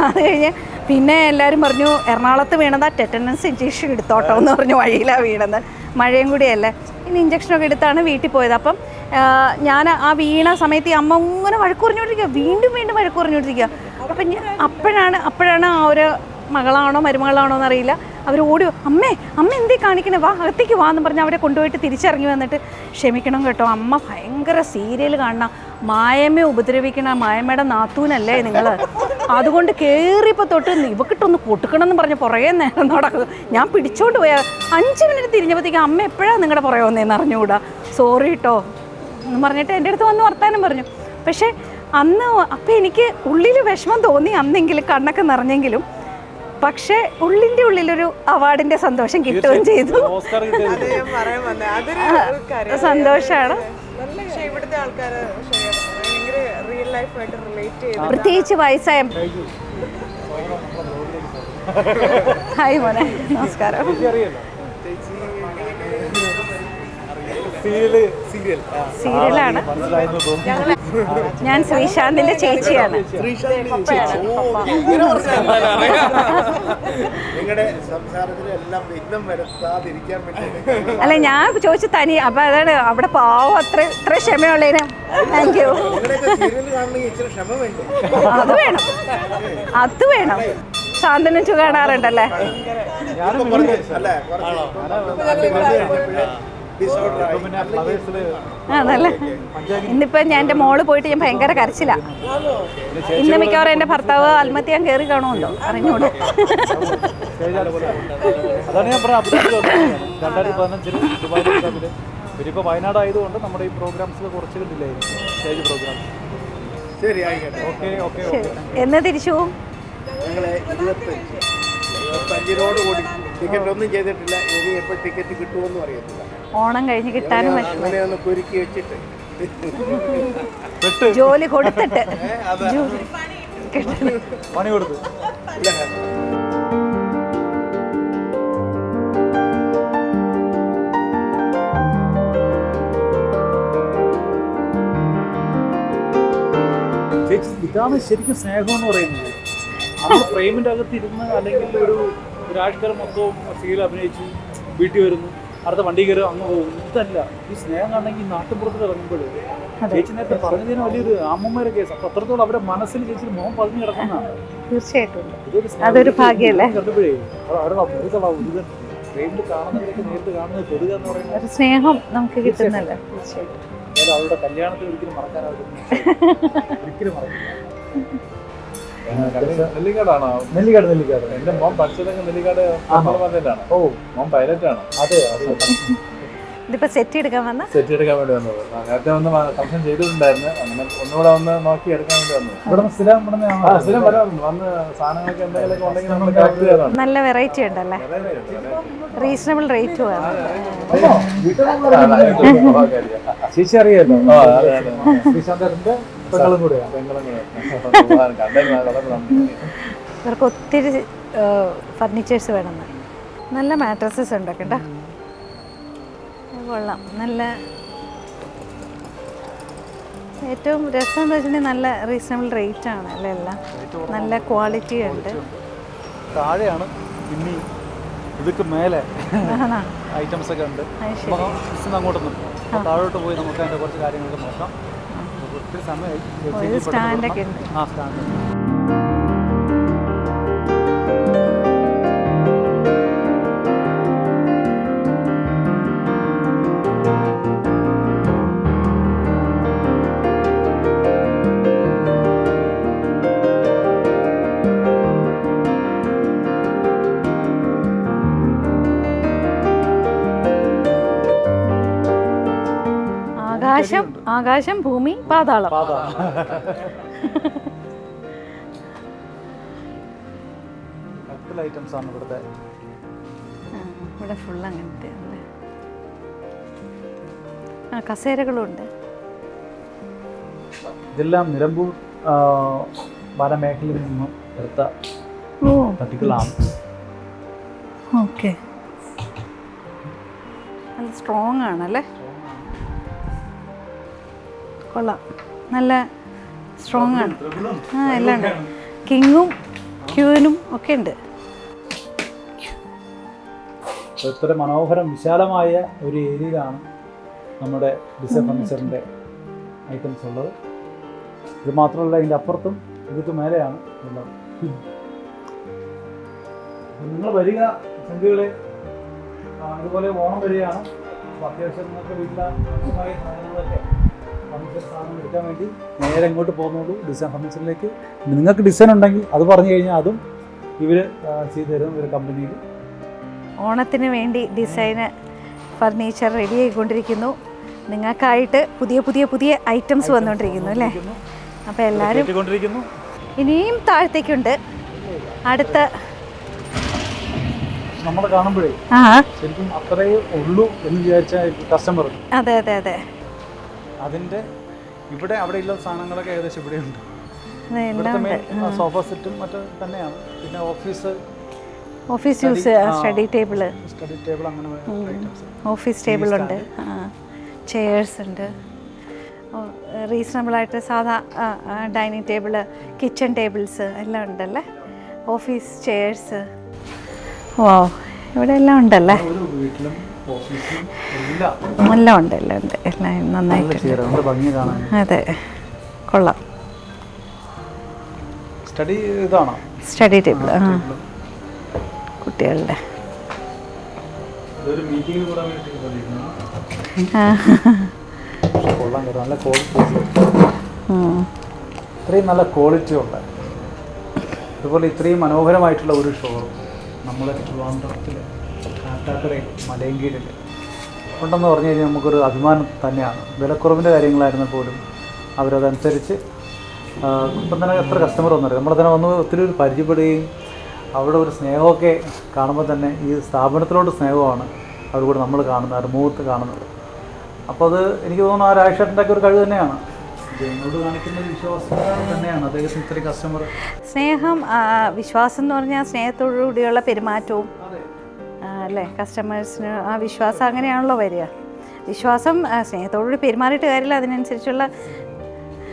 അത് കഴിഞ്ഞ് പിന്നെ എല്ലാവരും പറഞ്ഞു എറണാകുളത്ത് വീണതാ, ടെറ്റനസ് ഇഞ്ചക്ഷൻ എടുത്തോട്ടോ എന്ന് പറഞ്ഞു. വഴിയിലാണ് വീണത്, മഴയും കൂടിയല്ലേ. ഇനി ഇഞ്ചക്ഷനൊക്കെ എടുത്താണ് വീട്ടിൽ പോയത്. അപ്പം ഞാൻ ആ വീണ സമയത്ത് ഈ അമ്മ ഇങ്ങനെ വഴക്ക് പറഞ്ഞുകൊണ്ടിരിക്കുക, വീണ്ടും വഴക്ക് പറഞ്ഞുകൊണ്ടിരിക്കുക. അപ്പം അപ്പോഴാണ് ആ ഒരു മകളാണോ മരുമകളാണോ എന്നറിയില്ല, അവർ ഓടി, അമ്മ എന്തേ കാണിക്കണേ, വാ അകത്തേക്ക് വാ എന്ന് പറഞ്ഞ് അവരെ കൊണ്ടുപോയിട്ട് തിരിച്ചിറങ്ങി വന്നിട്ട്, ക്ഷമിക്കണം കേട്ടോ, അമ്മ ഭയങ്കര സീരിയൽ കാണണം, മായമ്മയെ ഉപദ്രവിക്കണ മായമ്മയുടെ നാത്തൂനല്ലേ നിങ്ങൾ, അതുകൊണ്ട് കയറിയപ്പോൾ തൊട്ട് ഇവക്കിട്ടൊന്ന് പൊട്ടുക്കണം എന്ന് പറഞ്ഞ് പുറകെ നേരം നടക്കും. ഞാൻ പിടിച്ചോണ്ട് പോയാൽ 5 മിനിറ്റ് തിരിഞ്ഞപ്പോഴത്തേക്കും അമ്മ എപ്പോഴാണ് നിങ്ങളുടെ പുറകെ വന്നതെന്ന് അറിഞ്ഞുകൂടാ, സോറി കേട്ടോ എന്ന് പറഞ്ഞിട്ട് എൻ്റെ അടുത്ത് വന്ന് വർത്താനം പറഞ്ഞു. പക്ഷേ അന്ന് അപ്പം എനിക്ക് ഉള്ളിൽ വിഷമം തോന്നി, അന്നെങ്കിലും കണ്ണൊക്കെ നിറഞ്ഞെങ്കിലും. പക്ഷേ ഉള്ളിൻ്റെ ഉള്ളിലൊരു അവാർഡിൻ്റെ സന്തോഷം കിട്ടുകയും ചെയ്തു. സന്തോഷമാണ്. പ്രത്യേകിച്ച് വയസ്സായ ഹായ് മോനെ, നമസ്കാരം. സീരിയലാണ്. ഞാൻ ശ്രീശാന്തിന്റെ ചേച്ചിയാണ്. അല്ല, ഞാൻ ചോദിച്ചു തനി, അപ്പൊ അതാണ് അവിടെ പാവം ഇത്ര ക്ഷമയുള്ളതിന്. Thank you. അത് വേണം. സാന്ത്വനം കാണാറുണ്ടല്ലേ? അതല്ലേ. ഇന്നിപ്പോ ഞാൻ എൻ്റെ മോള് പോയിട്ട് ഞാൻ ഭയങ്കര കരച്ചില്ല. ഇന്ന് മിക്കവാറും എൻ്റെ ഭർത്താവ് ആത്മഹത്യ ഞാൻ കയറി കാണുമല്ലോ, അറിഞ്ഞൂടെ. അതാണ് ഞാൻ പറഞ്ഞ 2015 ദുബായ്. ഇനിയിപ്പോൾ വയനാട് ആയതുകൊണ്ട് നമ്മുടെ ഈ പ്രോഗ്രാംസിൽ കുറച്ച് കണ്ടില്ലായിരിക്കും, സ്റ്റേജ് പ്രോഗ്രാംസ്. ശരി, ആയിക്കോട്ടെ. ഓക്കെ. എന്ന് തിരിച്ചു പോകും? ഞങ്ങളെ 25-നോടുകൂടി ടിക്കറ്റ് ഒന്നും ചെയ്തിട്ടില്ല. ഇനി എപ്പോൾ ടിക്കറ്റ് കിട്ടുമെന്നും അറിയത്തില്ല. ഓണം കഴിഞ്ഞ് കിട്ടാനും അങ്ങനെയൊന്ന് കുരുക്കി വെച്ചിട്ട് ജോലി കൊടുത്തിട്ട് പണി കൊടുത്തു. ഇതാണ് ശരിക്കും സ്നേഹം എന്ന് പറയുന്നത്. നമ്മൾ ഫ്രെയിമിൻ്റെ അകത്തിരുന്ന് അല്ലെങ്കിൽ ഒരാഴ്ചക്കാലം മൊത്തവും സീരിയൽ അഭിനയിച്ച് വീട്ടിൽ വരുന്നു, അടുത്ത വണ്ടി കയറി അങ്ങ് പോകുന്നു. ഇതല്ല, ഈ സ്നേഹം കാണണമെങ്കിൽ നാട്ടുപുറത്തിൽ ഇറങ്ങുമ്പോൾ ചേച്ചി നേരത്തെ പറഞ്ഞതിന് വലിയൊരു അമ്മമാരെ കേസ്. അപ്പം അത്രത്തോളം അവരുടെ മനസ്സിൽ ചേച്ചി മോഹം പതിഞ്ഞ് കിടക്കുന്നതാണ്. തീർച്ചയായിട്ടും അതൊരു ഭാഗ്യമല്ലേ. കണ്ടപ്പോഴേ അവരുടെ ഒരു ഫ്രെയിമിൽ കാണുന്നവരൊക്കെ നേരിട്ട് കാണുന്നത് തൊടുക എന്ന് പറയുന്നത് ഒരു സ്നേഹം നമുക്ക് കിട്ടുന്നല്ലോ. തീർച്ചയായിട്ടും അവരുടെ കല്യാണത്തിൽ ഒരിക്കലും മറക്കാനാവില്ല, ഒരിക്കലും മറക്കില്ല. നെല്ലിക്കാടാണോ? നെല്ലിക്കാട് എന്റെ മോൻ പഠിച്ചതൊക്കെ നെല്ലിക്കാട് ആണ്. ഓ, മോൻ പൈലറ്റാണ്. അതെ. ഇതിപ്പോ സെറ്റ് എടുക്കാൻ വന്ന സെറ്റ് എടുക്കാൻ വേണ്ടി വന്നത്. നേരത്തെ ഒന്ന് ഫംഗ്ഷൻ ചെയ്തിട്ടുണ്ടായിരുന്നു, അങ്ങനെ ഒന്നുകൂടെ ഒന്ന് നോക്കി എടുക്കാൻ വേണ്ടി വന്നത്. ഇവിടെ സ്ഥിരം സ്ഥിരം വരാറുണ്ട്. വന്ന് സാധനങ്ങളൊക്കെ എന്തെങ്കിലുമൊക്കെ ഉണ്ടെങ്കിൽ നമ്മൾ കളക്ട് ചെയ്യാറുണ്ട്. നല്ല വെറൈറ്റി ഉണ്ടല്ലേ, റീസണബിൾ റേറ്റും ആണ്. ചേച്ചി അറിയാലോ, ശ്രീശാന്തന്റെ പെങ്ങളും കൂടെയാണ്. ഇവർക്ക് ഒത്തിരി ഫർണിച്ചേഴ്സ് വേണമെന്ന്. നല്ല മാട്രസസ് ഉണ്ട് കേട്ടോ, കൊള്ളാം. നല്ല ഏറ്റവും രസം എന്താ വെച്ചിട്ടുണ്ടെങ്കിൽ നല്ല റീസണബിൾ റേറ്റ് ആണ് അല്ലേ, എല്ലാം നല്ല ക്വാളിറ്റി ഉണ്ട്. താഴെയാണ് പിന്നെ ഇതൊക്കെ മേലെ ഐറ്റംസ് ഒക്കെ ഉണ്ട്. അങ്ങോട്ടൊന്നും താഴോട്ട് പോയി നമുക്ക് അതിൻ്റെ കുറച്ച് കാര്യങ്ങളൊക്കെ നോക്കാം. ഒത്തിരി സമയമായി. സ്റ്റാൻഡൊക്കെ ഉണ്ട്. ആ, സ്റ്റാൻഡ്. ആകാശം, ഭൂമി, പാതാളം. ഐറ്റംസ് ആണ് ഇവിടുത്തെ. ഇവിടെ ഫുൾ അങ്ങനത്തെ കസേരകളും ഉണ്ട്. ഇതെല്ലാം നിലമ്പൂർ വനമേഖലയിൽ നിന്നും എടുത്ത തട്ടികളാണ്. ഓക്കെ, നല്ല സ്ട്രോങ് ആണല്ലേ, കൊള്ളാം. നല്ല സ്ട്രോങ് ആണ്. എല്ലാം ഉണ്ട്. കിങ്ങും ക്യൂനും ഒക്കെ ഉണ്ട്. ഇത്ര മനോഹരം വിശാലമായ ഒരു ഏരിയയിലാണ് നമ്മുടെ ഡിസൈൻ ഫർണിച്ചറിൻ്റെ ഐറ്റംസ് ഉള്ളത്. ഇത് മാത്രമല്ല, ഇതിൻ്റെ അപ്പുറത്തും ഇതൊക്കെ മേലെയാണ് ഉള്ളത്. നിങ്ങൾ വരിക സംഖ്യകളെ, ഇതുപോലെ ഓണം വരികയാണ്. അപ്പോൾ അത്യാവശ്യം നിങ്ങൾക്ക് വീട്ടിലെ ആവശ്യമായ സാധനങ്ങളൊക്കെ ഫർണിച്ചർ സാധനങ്ങൾ എടുക്കാൻ വേണ്ടി നേരെ ഇങ്ങോട്ട് പോകുന്നുള്ളൂ, ഡിസൈൻ ഫർണിച്ചറിലേക്ക്. നിങ്ങൾക്ക് ഡിസൈൻ ഉണ്ടെങ്കിൽ അത് പറഞ്ഞു കഴിഞ്ഞാൽ അതും ഇവർ ചെയ്തു തരും, ഇവർ കമ്പനിയിൽ. ഓണത്തിന് വേണ്ടി ഡിസൈന് ഫർണിച്ചർ റെഡി ആയിക്കൊണ്ടിരിക്കുന്നു. നിങ്ങൾക്കായിട്ട് പുതിയ ഐറ്റംസ് വന്നുകൊണ്ടിരിക്കുന്നു അല്ലേ. അപ്പോൾ എല്ലാവരും ഇനിയും താഴത്തേക്കുണ്ട്. അടുത്ത നമ്മൾ കാണുമ്പോഴേ ശരിക്കും അത്രയേ ഉള്ളൂ എന്ന് വിചാരിച്ച കസ്റ്റമർ. അതെ അതെ അതെ, അതിൻ്റെ അവിടെ ഇല്ലാത്ത സാധനങ്ങളൊക്കെ ഏകദേശം ഇവിടെയുണ്ട്. സോഫ സെറ്റും മറ്റും തന്നെയാണ്. പിന്നെ ഓഫീസ് യൂസ്, സ്റ്റഡി ടേബിൾ അങ്ങനെ ഓഫീസ് ടേബിൾ ഉണ്ട്, ചെയേഴ്സ് ഉണ്ട്. റീസണബിളായിട്ട് സാധാ ഡൈനിങ് ടേബിള്, കിച്ചൺ ടേബിൾസ് എല്ലാം ഉണ്ടല്ലേ. ഓഫീസ് ചെയേഴ്സ്, ഓ ഇവിടെ എല്ലാം ഉണ്ടല്ലേ. എല്ലാം ഉണ്ട്, എല്ലാം നന്നായിട്ടുണ്ട്. അതെ, കൊള്ളാം. സ്റ്റഡി ടേബിൾ കുട്ടികളുടെ. ഇത്രയും നല്ല ക്വാളിറ്റി ഉണ്ട്. അതുപോലെ ഇത്രയും മനോഹരമായിട്ടുള്ള ഒരു ഷോറൂം നമ്മുടെ ട്രിവാൻഡ്രത്തിൽ കാട്ടാക്കടയിൽ മലയങ്കീഴിൽ ഉണ്ടെന്ന് പറഞ്ഞു കഴിഞ്ഞാൽ നമുക്കൊരു അഭിമാനം തന്നെയാണ്. വിലക്കുറവിൻ്റെ കാര്യങ്ങളായിരുന്നു പോലും അവരതനുസരിച്ച് ഇപ്പം തന്നെ എത്ര കസ്റ്റമർ വന്നറിയാം. നമ്മളെ തന്നെ വന്ന് ഒത്തിരി പരിചയപ്പെടുകയും അവിടെ ഒരു സ്നേഹമൊക്കെ കാണുമ്പോൾ തന്നെ ഈ സ്ഥാപനത്തിലോട്ട് സ്നേഹമാണ് അവർ കൂടെ നമ്മൾ കാണുന്നത്, അവർ മുഖത്ത് കാണുന്നത്. അപ്പോൾ അത് എനിക്ക് തോന്നുന്നു ആ രാജേഷേട്ടൻ്റെ ഒക്കെ ഒരു കഴിവ് തന്നെയാണ്. ജനങ്ങളോട് കാണിക്കുന്ന ഒരു വിശ്വാസം തന്നെയാണ് അദ്ദേഹത്തിന് ഇത്രയും കസ്റ്റമർ. സ്നേഹം, വിശ്വാസം എന്ന് പറഞ്ഞാൽ സ്നേഹത്തോടുകൂടിയുള്ള പെരുമാറ്റവും അല്ലേ. കസ്റ്റമേഴ്സിന് ആ വിശ്വാസം അങ്ങനെയാണല്ലോ വരിക. വിശ്വാസം, സ്നേഹത്തോടുകൂടി പെരുമാറിയിട്ട് കാര്യമില്ല, അതിനനുസരിച്ചുള്ള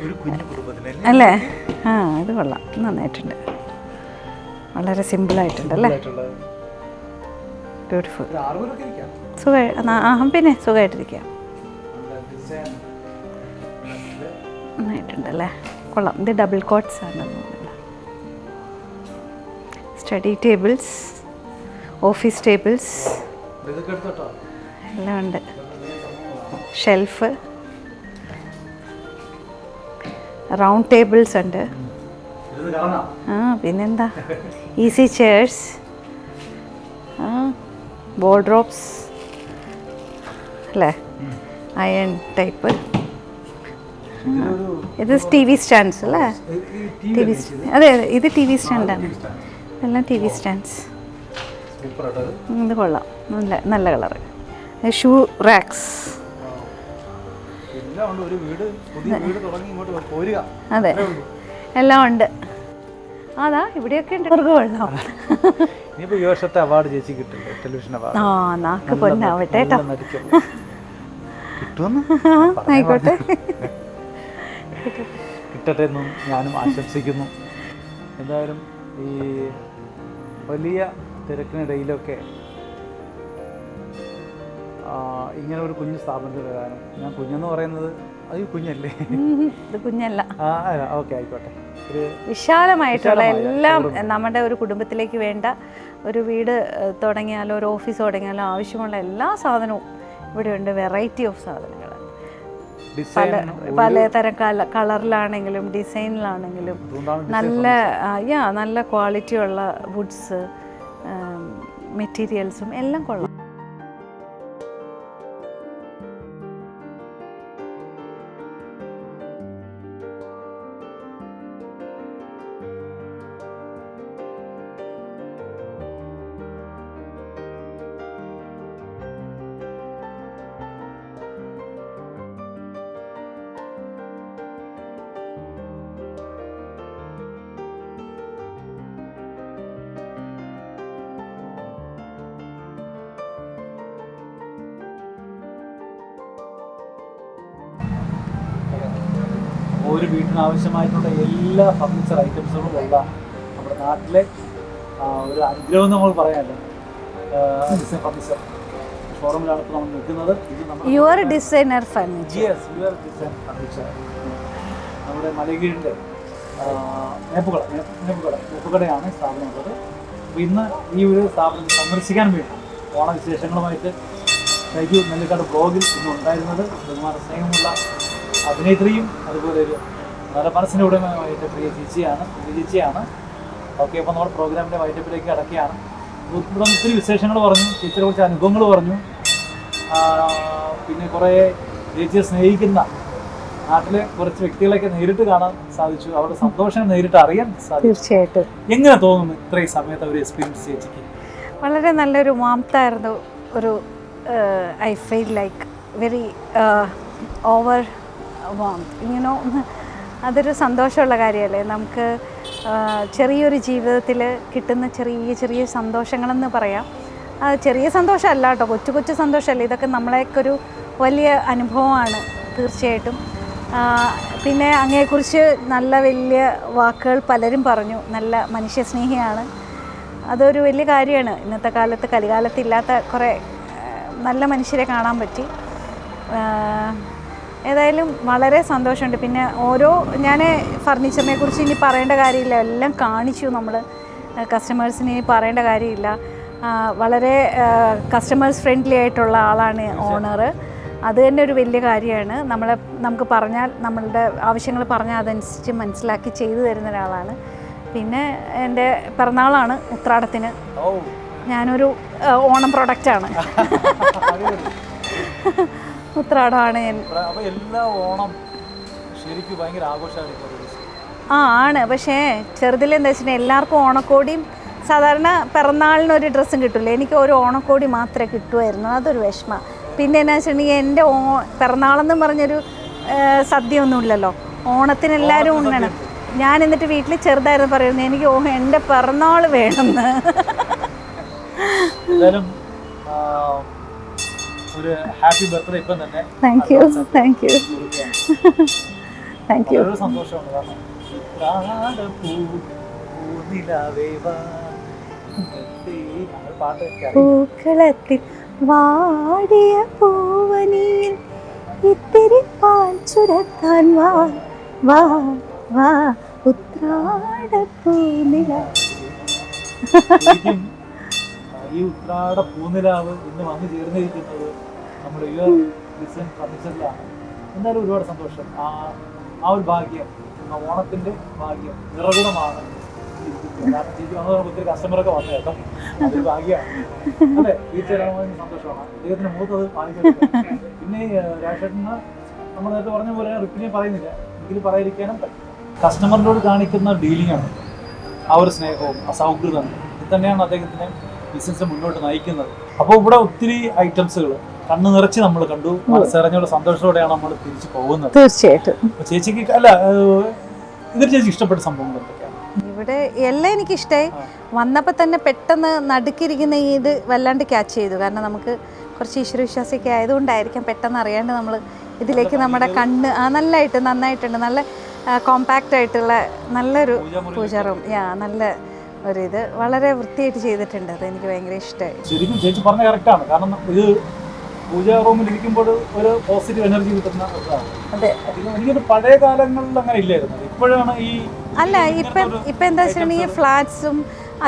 ഒരു കുഞ്ഞു കുടുംബത്തിന് അല്ലേ? ആ, ഇത് കൊള്ളാം, നന്നായിട്ടുണ്ട്, വളരെ സിമ്പിളായിട്ടുണ്ട് അല്ലേ? ബ്യൂട്ടിഫുൾ. പിന്നെ സുഖമായിട്ടിരിക്കാം, നന്നായിട്ടുണ്ടല്ലേ, കൊള്ളാം. ഇത് ഡബിൾ കോട്ട്സ് ആണെന്ന് തോന്നുന്നില്ല. സ്റ്റഡി ടേബിൾസ്, ഓഫീസ് ടേബിൾസ് എല്ലാം ഉണ്ട്. ഷെൽഫ്, റൗണ്ട് ടേബിൾസ് ഉണ്ട്. പിന്നെന്താ, ഈസി ചെയർസ്, വാർഡ്രോബ്സ് അല്ലേ, അയൺ ടൈപ്പ്. ഇത് ടി വി സ്റ്റാൻഡ്സ് അല്ലേ? ടി വി, അതെ അതെ, ഇത് ടി വി സ്റ്റാൻഡാണ്, എല്ലാം ടി വി സ്റ്റാൻഡ്സ്. ഇത് കൊള്ളാം, നല്ല നല്ല കളറ്. ഷൂ റാക്സ്, അതെ എല്ലാം ഉണ്ട്. അതാ ഇവിടെയൊക്കെ ഉണ്ട്. കൊള്ളാം. ഈ വർഷത്തെ അവാർഡ് ചേച്ചി കിട്ടില്ല, ടെലിവിഷൻ അവാർഡ്. ആ, നാക്ക് പൊന്നാവട്ടെ കേട്ടോ. ആയിക്കോട്ടെ, കിട്ടട്ടെ എന്നും ഞാനും ആശംസിക്കുന്നു. എന്തായാലും ഈ വലിയ തിരക്കിനിടയിലൊക്കെ ഇങ്ങനെ ഒരു കുഞ്ഞു സ്ഥാപനത്തിൽ വരാനും, ഞാൻ കുഞ്ഞെന്ന് പറയുന്നത് അത് കുഞ്ഞല്ലേ? ഇത് കുഞ്ഞല്ല, ഓക്കെ ആയിക്കോട്ടെ. വിശാലമായിട്ടുള്ള എല്ലാം നമ്മുടെ ഒരു കുടുംബത്തിലേക്ക് വേണ്ട ഒരു വീട് തുടങ്ങിയാലോ ഒരു ഓഫീസ് തുടങ്ങിയാലോ ആവശ്യമുള്ള എല്ലാ സാധനവും ഇവിടെയുണ്ട്. വെറൈറ്റി ഓഫ് സാധനങ്ങൾ, പലതരം കളറിലാണെങ്കിലും ഡിസൈനിലാണെങ്കിലും നല്ല ക്വാളിറ്റിയുള്ള വുഡ്സ് മെറ്റീരിയൽസും എല്ലാം കൊള്ളാം. ഒരു വീട്ടിന് ആവശ്യമായിട്ടുള്ള എല്ലാ ഫർണിച്ചർ ഐറ്റംസുകളും ഉള്ള നമ്മുടെ നാട്ടിലെ ഒരു അനുഗ്രഹം നമ്മൾ പറയാമല്ലോ. ഡിസൈൻ ഫർണിച്ചർ ഷോറൂമിലാണ് ഇപ്പോൾ നമ്മൾ നിൽക്കുന്നത്. ഇത് your designer furniture. Yes, your design furniture. നമ്മുടെ മലയകീഴിൻ്റെ മേപ്പുകടയാണ് സ്ഥാപനമുള്ളത്. അപ്പോൾ ഇന്ന് ഈ ഒരു സ്ഥാപനം സന്ദർശിക്കാൻ വേണ്ടി ഓണവിശേഷങ്ങളുമായിട്ട് ഷൈജു നെല്ലിക്കാട് ബ്ലോഗിൽ ഇന്ന് ഉണ്ടായിരുന്നത് ബഹുമാന സ്നേഹമുള്ള അഭിനേത്രിയും അതുപോലെ ഒരു നല്ല മനസ്സിൻ്റെ ഉടമയായിട്ട് പ്രിയ ചേച്ചിയാണ്. ഓക്കെ, അപ്പോൾ നമ്മുടെ പ്രോഗ്രാമിൻ്റെ വൈറ്റപ്പിലേക്ക് അടക്കുകയാണ്. ഇവിടെ ഒത്തിരി വിശേഷങ്ങൾ പറഞ്ഞു, ചേച്ചിയെ കുറിച്ച് അനുഭവങ്ങൾ പറഞ്ഞു. പിന്നെ കുറേ ചേച്ചിയെ സ്നേഹിക്കുന്ന നാട്ടിലെ കുറച്ച് വ്യക്തികളെയൊക്കെ നേരിട്ട് കാണാൻ സാധിച്ചു, അവരുടെ സന്തോഷം നേരിട്ട് അറിയാൻ സാധിച്ചു. തീർച്ചയായിട്ടും. എങ്ങനെ തോന്നുന്നു ഇത്രയും സമയത്ത് ഒരു എക്സ്പീരിയൻസ് ചേച്ചിക്ക്? വളരെ നല്ലൊരു വാംത്തായിരുന്നു. ഒരു I feel like very over warmth, ഇങ്ങനോ. അതൊരു സന്തോഷമുള്ള കാര്യമല്ലേ നമുക്ക്. ചെറിയൊരു ജീവിതത്തിൽ കിട്ടുന്ന ചെറിയ ചെറിയ സന്തോഷങ്ങളെന്ന് പറയാം. അത് ചെറിയ സന്തോഷമല്ല കേട്ടോ, കൊച്ചു കൊച്ചു സന്തോഷമല്ല, ഇതൊക്കെ നമ്മളെയൊക്കെ ഒരു വലിയ അനുഭവമാണ് തീർച്ചയായിട്ടും. പിന്നെ അങ്ങയെക്കുറിച്ച് നല്ല വലിയ വാക്കുകൾ പലരും പറഞ്ഞു. നല്ല മനുഷ്യസ്നേഹിയാണ്, അതൊരു വലിയ കാര്യമാണ്. ഇന്നത്തെ കാലത്ത് കലികാലത്തില്ലാത്ത കുറേ നല്ല മനുഷ്യരെ കാണാൻ പറ്റി. ഏതായാലും വളരെ സന്തോഷമുണ്ട്. പിന്നെ ഞാൻ ഫർണിച്ചറിനെ കുറിച്ച് ഇനി പറയേണ്ട കാര്യമില്ല, എല്ലാം കാണിച്ചു നമ്മൾ. കസ്റ്റമേഴ്സിന് ഇനി പറയേണ്ട കാര്യമില്ല. വളരെ കസ്റ്റമേഴ്സ് ഫ്രണ്ട്ലി ആയിട്ടുള്ള ആളാണ് ഓണർ. അത് തന്നെ ഒരു വലിയ കാര്യമാണ്. നമുക്ക് പറഞ്ഞാൽ നമ്മളുടെ ആവശ്യങ്ങൾ പറഞ്ഞാൽ അതനുസരിച്ച് മനസ്സിലാക്കി ചെയ്തു തരുന്ന ഒരാളാണ്. പിന്നെ എൻ്റെ പിറന്നാളാണ് ഉത്രാടത്തിന്. ഞാനൊരു ഓണം പ്രൊഡക്റ്റാണ്. ഉത്രാടമാണ് ഞാൻ. എല്ലാ ഓണം ശരിക്കും ഭയങ്കര ആഘോഷമാണ്. ആണ്, പക്ഷേ ചെറുതിലെന്താ വെച്ചിട്ടുണ്ടെങ്കിൽ എല്ലാവർക്കും ഓണക്കോടിയും സാധാരണ പിറന്നാളിനൊരു ഡ്രസ്സും കിട്ടില്ല. എനിക്ക് ഒരു ഓണക്കോടി മാത്രമേ കിട്ടുമായിരുന്നു, അതൊരു വിഷമം. പിന്നെ എന്നാ വെച്ചിട്ടുണ്ടെങ്കിൽ എൻ്റെ പിറന്നാളെന്ന് പറഞ്ഞൊരു സദ്യ ഒന്നുമില്ലല്ലോ. ഓണത്തിന് എല്ലാവരും ഉണ്ണണം. ഞാൻ എന്നിട്ട് വീട്ടിൽ ചെറുതായിരുന്നു പറയുന്നത് എനിക്ക് എൻ്റെ പിറന്നാൾ വേണമെന്ന്. ഒരു ഹാപ്പി ബർത്ത്ഡേ ഇപ്പം തന്നെ. Thank you. Thank you. വളരെ സന്തോഷമാണ്. കാരണം പൂനിലാവേ വാ, നമ്മൾ പാട്ട് കേൾക്കാം. പൂക്കളത്തിൽ വാടിയ പൂവനിയിൽ ഇത്തിരി പാൽ ചുരത്താൻ വാ വാ വാ ഉത്രാടപ്പൂനില. ശരിക്കും ഈ ഉത്രാട പൂനിലാവ് ഇന്ന് വന്നു ചേർന്നിരിക്കുന്നത് നമ്മുടെ ഡിസൈൻ ഫർണിച്ചറിലാണ്. എന്തായാലും ഒരുപാട് സന്തോഷം. ആ ഒരു ഭാഗ്യം, ആ ഓണത്തിന്റെ ഭാഗ്യം നിറകുണമാണ്. കാരണം ചേച്ചി വന്നത് ഒത്തിരി കസ്റ്റമറൊക്കെ വന്നു കേട്ടോ, അതൊരു ഭാഗ്യമാണ്. അതെ, തീർച്ചയായും സന്തോഷമാണ്. അദ്ദേഹത്തിന് മൂത്തത് വാങ്ങിച്ചെടുക്കാം. പിന്നെ രാജേട്ടന് നമ്മൾ നേരത്തെ പറഞ്ഞ പോലെ റിപ്പിനെ പറയുന്നില്ല, എങ്കിലും പറയാതിരിക്കാനും പറ്റും. കസ്റ്റമറിനോട് കാണിക്കുന്ന ഡീലിംഗ് ആണ്, ആ ഒരു സ്നേഹവും ആ സൗഹൃദം, ഇത് തന്നെയാണ് അദ്ദേഹത്തിന് ബിസിനസ് മുന്നോട്ട് നയിക്കുന്നത്. അപ്പോൾ ഇവിടെ ഒത്തിരി ഐറ്റംസുകൾ കണ്ണു നിറച്ച് നമ്മൾ കണ്ടു, മനസ്സറിഞ്ഞുള്ള സന്തോഷത്തോടെയാണ് നമ്മൾ തിരിച്ചു പോകുന്നത്. തീർച്ചയായിട്ടും. ചേച്ചിക്ക് അല്ല, ഇതിൽ ചേച്ചി ഇഷ്ടപ്പെട്ട സംഭവങ്ങൾ എന്തൊക്കെയാണ്? ഇവിടെ എല്ലാം എനിക്കിഷ്ടമായി. വന്നപ്പോൾ തന്നെ പെട്ടെന്ന് നടുക്കിരിക്കുന്ന ഇത് വല്ലാണ്ട് ക്യാച്ച് ചെയ്തു. കാരണം നമുക്ക് കുറച്ച് ഈശ്വരവിശ്വാസിയൊക്കെ ആയതുകൊണ്ടായിരിക്കാം പെട്ടെന്ന് അറിയാണ്ട് നമ്മൾ ഇതിലേക്ക് നമ്മുടെ കണ്ണ് നന്നായിട്ടുണ്ട്. നല്ല കോമ്പാക്റ്റ് ആയിട്ടുള്ള നല്ലൊരു പൂജാ റൂം. നല്ല ഒരിത് വളരെ വൃത്തിയായിട്ട് ചെയ്തിട്ടുണ്ട്. അത് എനിക്ക് ഭയങ്കര ഇഷ്ടമായി. ശരിക്കും ചേച്ചി പറഞ്ഞ കറക്റ്റാണ്. കാരണം ഇത് പൂജാ റൂമിൽ ഇരിക്കുമ്പോൾ ഒരു പോസിറ്റീവ് എനർജി കിട്ടുന്ന ഒന്നാണ്. അതെ, എനിക്കൊരു പഴയ കാലങ്ങളിൽ അങ്ങനെ ഇല്ലായിരുന്നു. ഇപ്പോഴാണ് ഈ ഇപ്പം എന്താ വെച്ചിട്ടുണ്ടെങ്കിൽ ഫ്ലാറ്റ്സും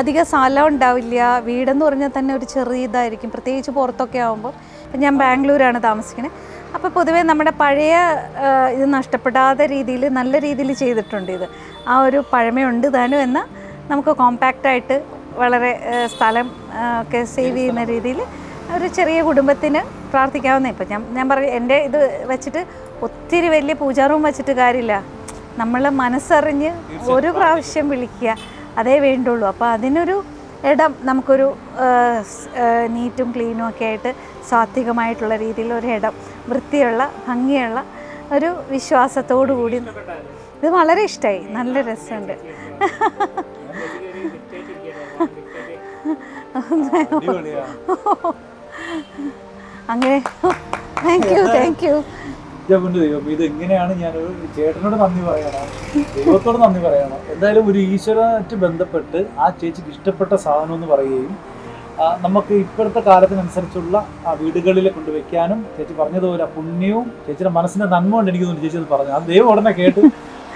അധികം സ്ഥലം ഉണ്ടാവില്ല. വീടെന്ന് പറഞ്ഞാൽ തന്നെ ഒരു ചെറിയ ഇതായിരിക്കും, പ്രത്യേകിച്ച് പുറത്തൊക്കെ ആകുമ്പോൾ. ഇപ്പം ഞാൻ ബാംഗ്ലൂരാണ് താമസിക്കുന്നത്. അപ്പോൾ പൊതുവേ നമ്മുടെ പഴയ ഇത് നഷ്ടപ്പെടാത്ത രീതിയിൽ നല്ല രീതിയിൽ ചെയ്തിട്ടുണ്ട്. ഇത് ആ ഒരു പഴമയുണ്ട് താനും എന്നാൽ നമുക്ക് കോമ്പാക്റ്റായിട്ട് വളരെ സ്ഥലം ഒക്കെ സേവ് ചെയ്യുന്ന രീതിയിൽ ഒരു ചെറിയ കുടുംബത്തിന് പ്രാർത്ഥിക്കാവുന്ന. ഇപ്പം ഞാൻ പറയും, എൻ്റെ ഇത് വെച്ചിട്ട് ഒത്തിരി വലിയ പൂജാ റൂം വെച്ചിട്ട് കാര്യമില്ല. നമ്മൾ മനസ്സറിഞ്ഞ് ഒരു പ്രാവശ്യം വിളിക്കുക, അതേ വേണ്ടുള്ളൂ. അപ്പോൾ അതിനൊരു ഇടം നമുക്കൊരു നീറ്റും ക്ലീനും ഒക്കെ ആയിട്ട് സാത്വികമായിട്ടുള്ള രീതിയിൽ ഒരു ഇടം, വൃത്തിയുള്ള ഭംഗിയുള്ള ഒരു വിശ്വാസത്തോടു കൂടി. ഇത് വളരെ ഇഷ്ടമായി, നല്ല രസമുണ്ട്. അങ്ങനെ താങ്ക് യു. ദൈവം, ഇത് എങ്ങനെയാണ് ഞാൻ ചേട്ടനോട് നന്ദി പറയണം, ദൈവത്തോട് നന്ദി പറയണം. എന്തായാലും ഒരു ഈശ്വരനായിട്ട് ബന്ധപ്പെട്ട് ആ ചേച്ചിക്ക് ഇഷ്ടപ്പെട്ട സാധനം എന്ന് പറയുകയും നമുക്ക് ഇപ്പോഴത്തെ കാലത്തിനനുസരിച്ചുള്ള വീടുകളിൽ കൊണ്ടുവയ്ക്കാനും ചേച്ചി പറഞ്ഞതുപോലെ പുണ്യവും ചേച്ചിയുടെ മനസ്സിൻ്റെ നന്മ കൊണ്ട് എനിക്ക് തോന്നുന്നു ചേച്ചി അത് പറഞ്ഞു. അത് ദൈവം ഉടനെ കേട്ട്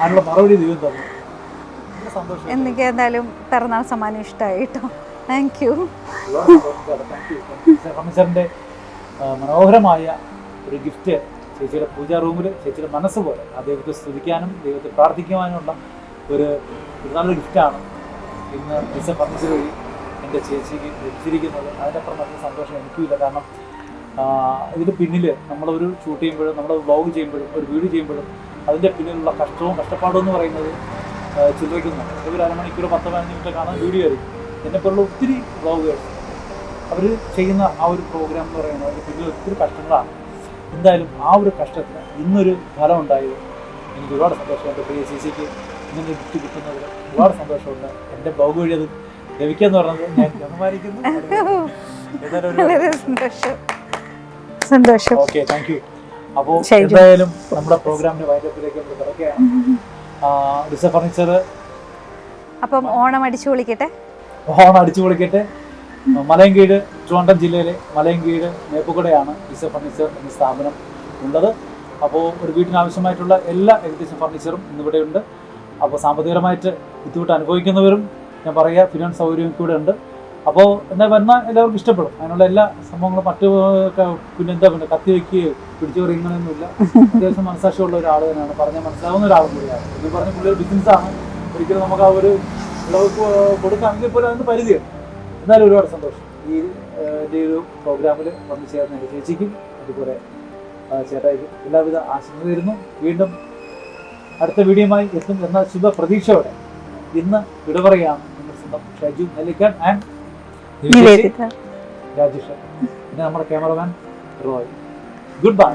അതിനുള്ള മറുപടി ദൈവം തന്നു. സന്തോഷം. എനിക്ക് എന്തായാലും പിറന്നാൾ സമ്മാനം ഇഷ്ടമായി കേട്ടോ. Thank you. ഫർണിച്ചറിൻ്റെ മനോഹരമായ ഒരു ഗിഫ്റ്റ് ചേച്ചിയുടെ പൂജാ റൂമിൽ ചേച്ചിയുടെ മനസ്സ് പോലെ ആ ദൈവത്തെ സ്തുതിക്കാനും ദൈവത്തെ പ്രാർത്ഥിക്കുവാനുമുള്ള ഒരു നല്ലൊരു ഗിഫ്റ്റാണ് ഇന്ന് ഡിസൈൻ ഫർണിച്ചർ വഴി എൻ്റെ ചേച്ചിക്ക് ലഭിച്ചിരിക്കുന്നത്. അതിനപ്പുറം നല്ല സന്തോഷം എനിക്കുമില്ല. കാരണം ഇതിന് പിന്നിൽ നമ്മളൊരു ഷൂട്ട് ചെയ്യുമ്പോഴും നമ്മൾ വ്ളോഗ് ചെയ്യുമ്പോഴും ഒരു വീഡിയോ ചെയ്യുമ്പോഴും അതിൻ്റെ പിന്നിലുള്ള കഷ്ടപ്പാടും എന്ന് പറയുന്നത് ചിലവയ്ക്കുന്നു. ഒരു അരമണിക്കൂർ 10-15 മിനിറ്റ് കാണാൻ വീഡിയോ ആയിരിക്കും. എന്നെപ്പോലുള്ള ഒത്തിരി വ്ളോഗേഴ്സ് അവർ ചെയ്യുന്ന ആ ഒരു പ്രോഗ്രാം എന്ന് പറയുന്നത് അതിന് പിന്നിൽ ഒത്തിരി കഷ്ടങ്ങളാണ്. എന്തായാലും ആ ഒരു കഷ്ടത്തിന് ഇന്നൊരു ഫലം ഉണ്ടായത് എനിക്ക് ഒരുപാട് സന്തോഷം. എൻ്റെ പ്രിയ ചേച്ചിക്ക് ഇങ്ങനൊരു ഗിഫ്റ്റ് കിട്ടുന്നതിൽ ഒരുപാട് സന്തോഷമുണ്ട്. എൻ്റെ ബ്ലോഗ് വഴി അത് ലഭിക്കാന്ന് പറഞ്ഞത് ഞാൻ ബഹുമാനിക്കുന്നു. സന്തോഷം. Okay, thank you. അപ്പോൾ എന്തായാലും നമ്മുടെ പ്രോഗ്രാമിന്റെ വൈകിട്ടത്തിലേക്ക് നമ്മൾ കിടക്കുകയാണ്. ഡിസൈൻ ഫർണിച്ചർ അപ്പം ഓണം അടിച്ചു പൊളിക്കട്ടെ. മലയൻകീഴ്, ട്രിവാൻഡ്രം ജില്ലയിലെ മലയൻകീഴ് മേപ്പുകടയാണ് ഡിസൈൻ ഫർണിച്ചർ എന്ന സ്ഥാപനം ഉള്ളത്. അപ്പോൾ ഒരു വീട്ടിനാവശ്യമായിട്ടുള്ള എല്ലാ ഏകദേശം ഫർണിച്ചറും ഇന്നിവിടെ ഉണ്ട്. അപ്പോൾ സാമ്പത്തികപരമായിട്ട് ബുദ്ധിമുട്ട് അനുഭവിക്കുന്നവരും ഞാൻ പറയുക ഫിനാൻസ് സൗകര്യം കൂടെ ഉണ്ട്. അപ്പോൾ എന്താ വന്നാൽ എല്ലാവർക്കും ഇഷ്ടപ്പെടും. അതിനുള്ള എല്ലാ സംഭവങ്ങളും മറ്റു പിന്നെന്താ കത്തി വയ്ക്കുകയോ പിടിച്ചു പറയുന്നതൊന്നുമില്ല. അത്യാവശ്യം മനസ്സാക്ഷിയുള്ള ഒരാൾ തന്നെയാണ്, പറഞ്ഞാൽ മനസ്സിലാവുന്ന ഒരാളും കൂടിയാണ്. എന്ന് പറഞ്ഞ പുള്ളിയൊരു ബിസിനസ്സാണ്. ഒരിക്കലും നമുക്ക് ആ ഒരു വിളവ് കൊടുക്കാമെങ്കിൽ പോലും അതിന് പരിധിയാണ്. എന്നാലും ഒരുപാട് സന്തോഷം ഈ എൻ്റെ ഒരു പ്രോഗ്രാമിൽ വന്നു ചേർന്ന എൻ്റെ ചേച്ചിക്കും അതുപോലെ ചേട്ടായിക്കും എല്ലാവിധ ആശംസ തരുന്നു. വീണ്ടും അടുത്ത വീഡിയോയുമായി എത്തും എന്ന ശുഭ പ്രതീക്ഷയോടെ ഇന്ന് വിട പറയുകയാണ് നിങ്ങളുടെ സ്വന്തം ഷൈജു നെല്ലിക്കൽ ആൻഡ് രാജേഷ്. പിന്നെ നമ്മുടെ ക്യാമറമാൻ റോയ്. Good bye.